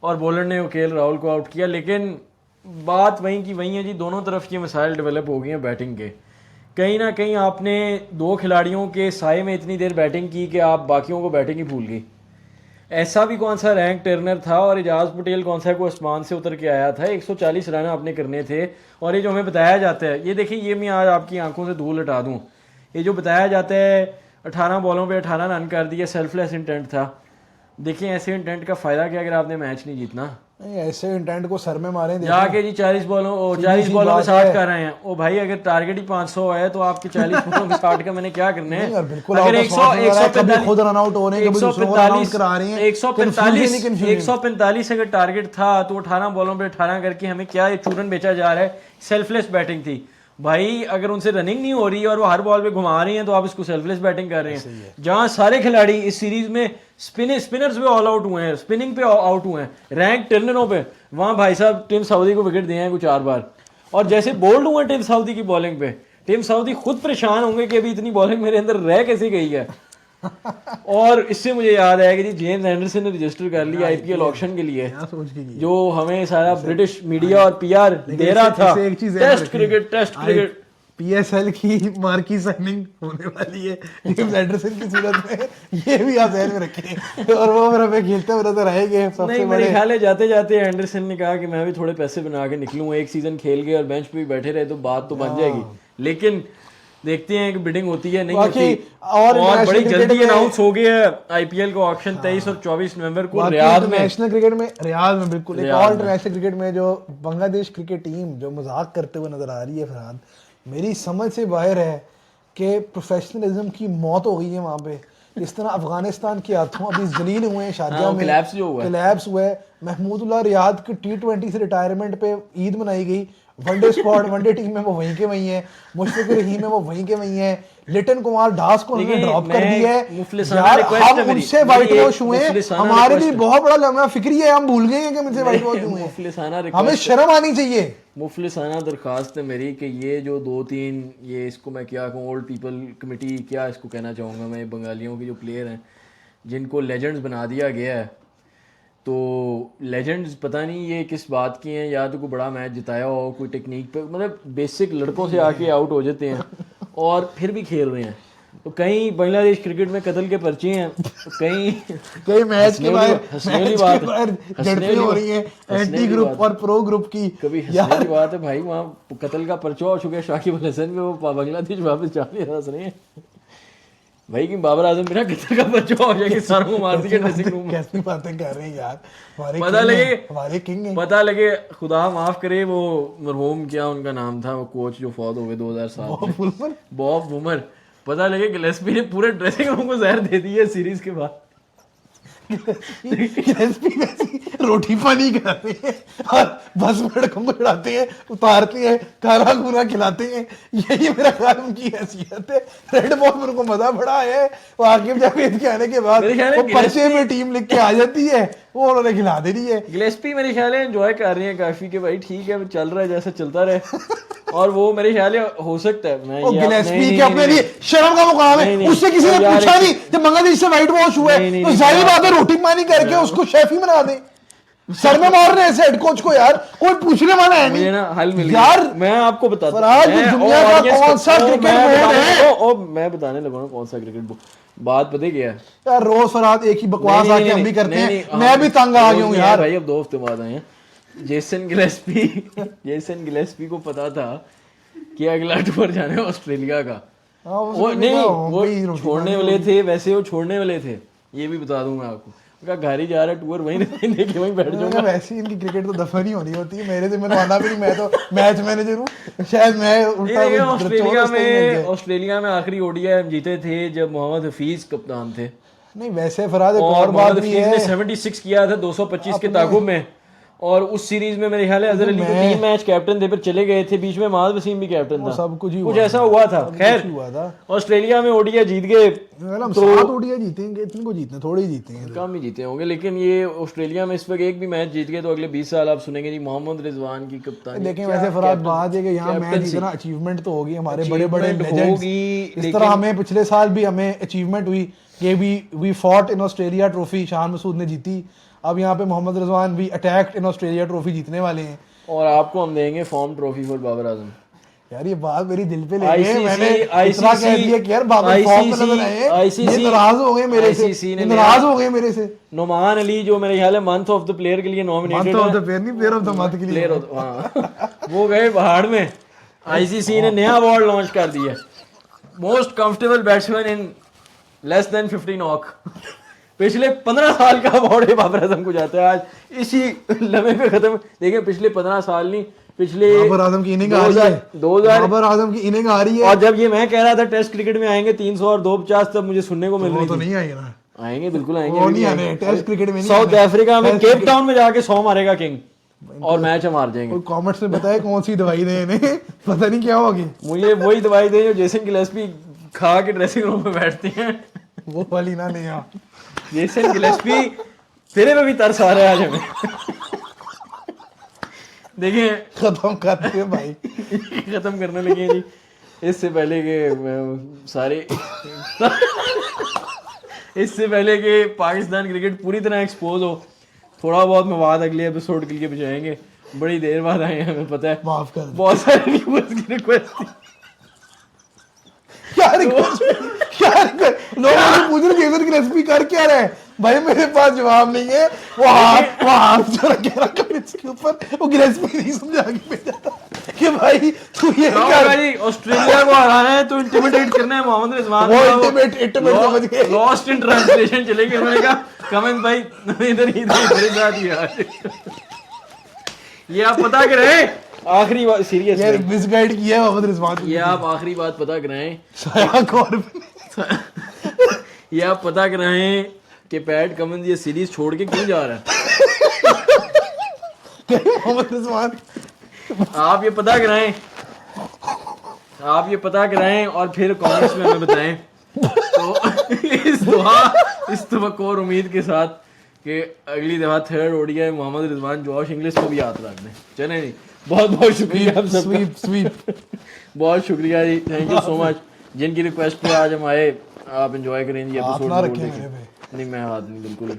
Speaker 1: और बॉलर ने केएल राहुल को आउट किया। लेकिन बात वहीं की वहीं है जी, दोनों तरफ ये मसाइल डेवलप हो गए हैं बैटिंग के। कहीं ना कहीं आपने दो खिलाड़ियों के साए में इतनी देर बैटिंग की कि आप बाकियों को बैटिंग ही भूल गई। ऐसा भी कौन सा रैंक टर्नर था और एजाज पटेल कौन सा को आसमान से उतर के आया था, 140 रन आपने करने थे। और ये जो हमें बताया जाता है, ये देखिए, ये मैं आज आपकी आंखों से धूल हटा दूं, ये जो बताया जाता है 18 बॉलों पे 18 रन कर दिए, सेल्फलेस इंटेंट था। देखिए ऐसे इंटेंट का फ़ायदा क्या अगर आपने मैच नहीं जीतना।
Speaker 2: नहीं, ऐसे इंटेंट को सर में मारे
Speaker 1: जाके जी 40 बॉलों में 60 कर रहे हैं। ओ भाई, अगर टारगेट ही 500 है तो आपके 40 बॉलों में 60 का मैंने क्या करने हैं।
Speaker 2: अगर 145 खुद रन आउट हो रहे हैं, कभी दूसरों को रन आउट करा रहे हैं,
Speaker 1: 145 अगर टारगेट था तो 18 बॉलों पे 18 करके हमें क्या ये चूरन बेचा जा रहा है। सेल्फलेस बैटिंग थी भाई, अगर उनसे रनिंग नहीं हो रही और वो हर बॉल पे घुमा रही हैं तो आप इसको सेल्फलेस बैटिंग कर रहे हैं। जहां सारे खिलाड़ी इस सीरीज में स्पिनर्स पे ऑल आउट हुए हैं, स्पिनिंग पे आउट हुए हैं, रैंक टर्नरों पे, वहां भाई साहब टिम साउदी को विकेट दिए हैं कुछ 4 बार। और जैसे बोल्ड हुए टिम साउदी की बॉलिंग पे, टिम साउदी खुद परेशान होंगे कि अभी इतनी बॉलिंग मेरे अंदर रह कैसे गई है। और इससे मुझे याद आया कि जी जेम्स एंडरसन ने रजिस्टर कर लिया आईपीएल ऑक्शन के लिए, जो हमें सारा ब्रिटिश मीडिया और पीआर दे रहा था। टेस्ट क्रिकेट
Speaker 2: पीएसएल की मार्की साइनिंग होने वाली है जेम्स एंडरसन की सूरत में, ये भी आप ध्यान में रखें। और वो मेरा पे खेलते हुए नजर आएंगे सबसे
Speaker 1: नहीं, मेरे ख्याल है जाते जाते एंडरसन ने कहा कि मैं भी थोड़े पैसे बना के निकलूं, एक सीजन खेल गए और बेंच पे भी बैठे रहे तो बात तो बन जाएगी। लेकिन देखते हैं कि बिडिंग होती है नहीं होती। और बड़ी जल्दी अनाउंस हो गया है आईपीएल का ऑक्शन 23 और 24 नवंबर को रियाद में।
Speaker 2: इंटरनेशनल क्रिकेट में रियाद में बिल्कुल एक और इंटरनेशनल क्रिकेट में जो बांग्लादेश क्रिकेट टीम जो मजाक करते हुए नजर आ रही है फरहाद, मेरी समझ से बाहर है कि प्रोफेशनलिज्म की मौत हो गई है वहाँ पे। इस तरह अफगानिस्तान के हाथों अभी जलील हुए हैं शारजाह में, कोलैप्स हुआ है। महमूदुल्लाह रियाद की T20 से रिटायरमेंट पे ईद मनाई गई, वनडे स्क्वाड वनडे टीम में वो वहीं के वहीं है, मुशफिकुर रहीम है वो वहीं के वहीं है, लिटन कुमार दास को उन्होंने ड्रॉप कर दिया है। यार हम उनसे वाइट वॉश हुए हैं, हमारे लिए बहुत बड़ा लम्हा फिक्री है, हम भूल गए हैं कि हमसे वाइट वॉश हुए हैं, हमें शर्म आनी चाहिए।
Speaker 1: मुफलिसाना दरखास्त है मेरी कि ये जो 2-3 ये इसको मैं क्या कहूँ, ओल्ड पीपल कमेटी क्या इसको कहना चाहूँगा मैं, बंगालियों के जो प्लेयर हैं जिनको लेजेंड्स बना दिया गया है, तो लेजेंड्स पता नहीं ये किस बात की हैं, या तो कोई बड़ा मैच जिताया हो, कोई टेक्निक पे, मतलब बेसिक लड़कों से आके आउट हो जाते हैं और फिर भी खेल रहे हैं। तो कहीं बांग्लादेश क्रिकेट में कत्ल के पर्चे हैं, कहीं
Speaker 2: मैच के बाद झड़पें हो रही हैं एंटी ग्रुप और प्रो ग्रुप की।
Speaker 1: कभी हंसने की बात है भाई, वहाँ कत्ल का पर्चा हो चुका है शाकिब अल हसन पे, वो बांग्लादेश वापस जाने हंस रहे हैं भाई कि बाबर आजम बिना कत्ल का पर्चा हो जाएगा, सारों को मार दिया ड्रेसिंग रूम में।
Speaker 2: कैसी बातें कर रहे हैं यार,
Speaker 1: हमारे किंग पता लगे खुदा माफ करे वो मरहूम क्या उनका नाम था, वो कोच जो फौत हो गए 2007 में, बॉब वुमर। पता लगे गिलेस्पी ने पूरे ड्रेसिंग रूम को जहर दे दिया सीरीज के बाद।
Speaker 2: रोटी पानी कराते हैं और बस में लड़कों को चढ़ाते हैं, उतारते हैं, खाना खूना खिलाते हैं, यही मेरा ख्याल उनकी हैसियत है। रेड बॉल में उनको मजा बड़ा है, वाकिफ जावेद के आने के बाद वो पर्चे में टीम लिख के आ जाती है, वो उन्होंने खिला दे रही है।
Speaker 1: गिलेस्पी मेरे ख्याल है एंजॉय कर रही है काफी कि भाई ठीक है चल रहा है जैसा चलता रहे। और वो मेरे ख्याल है हो सकता है मैं
Speaker 2: गिलेस्पी के अपने लिए शर्म का मुकाम है, उससे किसी ने पूछा नहीं जब बांग्लादेश से वाइट वॉश हुआ है तो जाहिर बात है रोटी पानी करके उसको शेफ ही बना दे। सर में मार रहे हैं ऐसे हेड कोच को यार, कोई पूछने वाला है नहीं।
Speaker 1: ना हल मिल
Speaker 2: यार
Speaker 1: मैं आपको बताता
Speaker 2: हूं दुनिया का कौन सा क्रिकेट बोर्ड है,
Speaker 1: ओ मैं बताने लगा कौन सा क्रिकेट बोर्ड। बात पता क्या है
Speaker 2: यार, रोज फरहाद एक ही बकवास आके हम भी करते हैं, मैं भी तंग आ गया हूं यार
Speaker 1: भाई। अब 2 हफ्ते बाद आए हैं। जेसन गिलेस्पी को पता था कि अगला टूर जाना है ऑस्ट्रेलिया का। वो नहीं वो छोड़ने वाले थे, वैसे वो छोड़ने वाले थे, ये भी बता दूं मैं आपको। उनका घर ही जा रहा है टूर, वहीं देखे वहीं बैठ जाऊंगा।
Speaker 2: वैसे इनकी क्रिकेट तो दफा नहीं होनी होती, मेरे से मैं आना भी नहीं, मैं तो मैच मैनेजर हूं, शायद मैं उल्टा।
Speaker 1: ऑस्ट्रेलिया में आखिरी ओडीआई जीते थे जब मोहम्मद हफीज कप्तान थे।
Speaker 2: नहीं वैसे फरहाद एक और बात भी है,
Speaker 1: 76 किया था 225 के ताकुब में, और उस सीरीज में मेरे ख्याल है अजहर अली को 3 मैच कैप्टन थे, फिर चले गए थे, बीच में माज वसीम भी कैप्टन था,
Speaker 2: सब कुछ
Speaker 1: ऐसा हुआ था। खैर ऑस्ट्रेलिया में ओडीआई जीत गए,
Speaker 2: हम 7 ओडीआई जीतेंगे, इतने को जीतने थोड़े ही जीतेंगे,
Speaker 1: कम ही जीते होंगे, लेकिन ये ऑस्ट्रेलिया में इस वक्त एक भी मैच जीत गए तो अगले 20 साल आप सुनेंगे जी मोहम्मद रिजवान की कप्तानी।
Speaker 2: लेकिन वैसे फरहाद बात है कि यहाँ मैच जितना अचीवमेंट तो होगी, हमारे बड़े बड़े लेजेंड्स, इस तरह हमें पिछले साल भी हमें अचीवमेंट हुई कि we fought in Australia trophy, Shan Masood ने जीती। अब यहाँ पे मोहम्मद रिजवान भी अटैक्ट इन ऑस्ट्रेलिया ट्रॉफी जीतने वाले हैं।
Speaker 1: और आपको हम देंगे form trophy for Babar Azam.
Speaker 2: यार ये बात मेरी दिल पे लगी है,
Speaker 1: ICC
Speaker 2: मैंने इतना कह दिया कि यार बाबर फॉर्म में नजर आए, ये नाराज हो गए मेरे से, ये नाराज हो गए मेरे से।
Speaker 1: नुमान अली जो मेरे ख्याल है मंथ ऑफ द प्लेयर के लिए nominated
Speaker 2: month of the player नहीं, प्लेयर ऑफ द मंथ के लिए।
Speaker 1: हाँ वो गए पहाड़ में, ICC ने नया अवार्ड लॉन्च कर दिया, most comfortable batsman in less than 50 knock. पिछले 15 साल का अवार्ड बाबर आजम को जाता है, आज इसी लम्हे पे खत्म। देखिए पिछले 15 साल नहीं, पिछले
Speaker 2: बाबर आजम की इनिंग आ रही है,
Speaker 1: 2000
Speaker 2: बाबर आजम की इनिंग आ रही है।
Speaker 1: और जब ये मैं कह रहा था टेस्ट क्रिकेट में आएंगे 300 और 250, तब मुझे सुनने को मिल रही
Speaker 2: वो तो
Speaker 1: थी
Speaker 2: नहीं आएंगे ना,
Speaker 1: आएंगे, बिल्कुल आएंगे।
Speaker 2: वो नहीं आने, टेस्ट क्रिकेट में नहीं
Speaker 1: साउथ
Speaker 2: आने।
Speaker 1: अफ्रीका में केप टाउन में जाके 100 मारेगा किंग और मैच हम हार जाएंगे।
Speaker 2: कोई कमेंट्स में बताए कौन सी दवाई दें इन्हें, पता नहीं क्या होगी।
Speaker 1: मुझे वही दवाई दे जो जेसन गिलेस्पी खा के ड्रेसिंग रूम में बैठती हैं,
Speaker 2: वो वाली ना नहीं आ।
Speaker 1: जेसन गिलेस्पी तेरे पे भी तरस आ रहा है आज हमें। देखिए
Speaker 2: खत्म करते हैं भाई,
Speaker 1: खत्म करने लगे हैं जी। इससे पहले के सारे इससे पहले कि पाकिस्तान क्रिकेट पूरी तरह एक्सपोज हो, थोड़ा बहुत मवाद अगले एपिसोड के लिए बचाएंगे। बड़ी देर बाद आए हैं, हमें पता है,
Speaker 2: माफ कर दो।
Speaker 1: बहुत सारे व्यूअर्स की रिक्वेस्ट थी।
Speaker 2: क्या रिक्वेस्ट, क्या रिक्वेस्ट, लोगों ने पूछ रहे जेसन की रेसिपी कर क्या रहे हैं भाई, मेरे पास जवाब नहीं है। वो हाथ जो रखे रखा इसके ऊपर, वो रेसिपी नहीं समझा के भेजा था कि भाई तू ये कर।
Speaker 1: भाई ऑस्ट्रेलिया को हराना है तो इंटिमिडेट करना है मोहम्मद रिजवान,
Speaker 2: वो इंटिमेट समझ गए,
Speaker 1: लॉस्ट इन ट्रांसलेशन चलेगी। उन्होंने कहा कमेंट भाई इधर मेरे साथ ही यार, ये आप पता करें आखिरी बात, सीरियस
Speaker 2: यार मिसगाइड किया है मोहम्मद रिजवान को।
Speaker 1: ये आप आखिरी बात पता कराएं,
Speaker 2: साया कौर
Speaker 1: ये आप पता कराएं कि पैट कमिंस ये सीरीज छोड़ के क्यों जा रहा है।
Speaker 2: मोहम्मद रिजवान
Speaker 1: आप ये पता कराएं, आप ये पता कराएं और फिर कमेंट्स में हमें बताएं। तो इस तवक्को और उम्मीद के साथ कि अगली दफा third ODI Mohammad Rizwan Josh Inglis को भी याद रख दें। चलें जी, बहुत बहुत शुक्रिया आप सबका,
Speaker 2: स्वीप
Speaker 1: बहुत शुक्रिया जी, थैंक यू सो मच। जिनकी रिक्वेस्ट पे आज हम आए, आप एंजॉय करें ये
Speaker 2: हाथ
Speaker 1: एपिसोड।
Speaker 2: ना रखें मेरे पे।
Speaker 1: नहीं मैं हाथ नहीं, बिल्कुल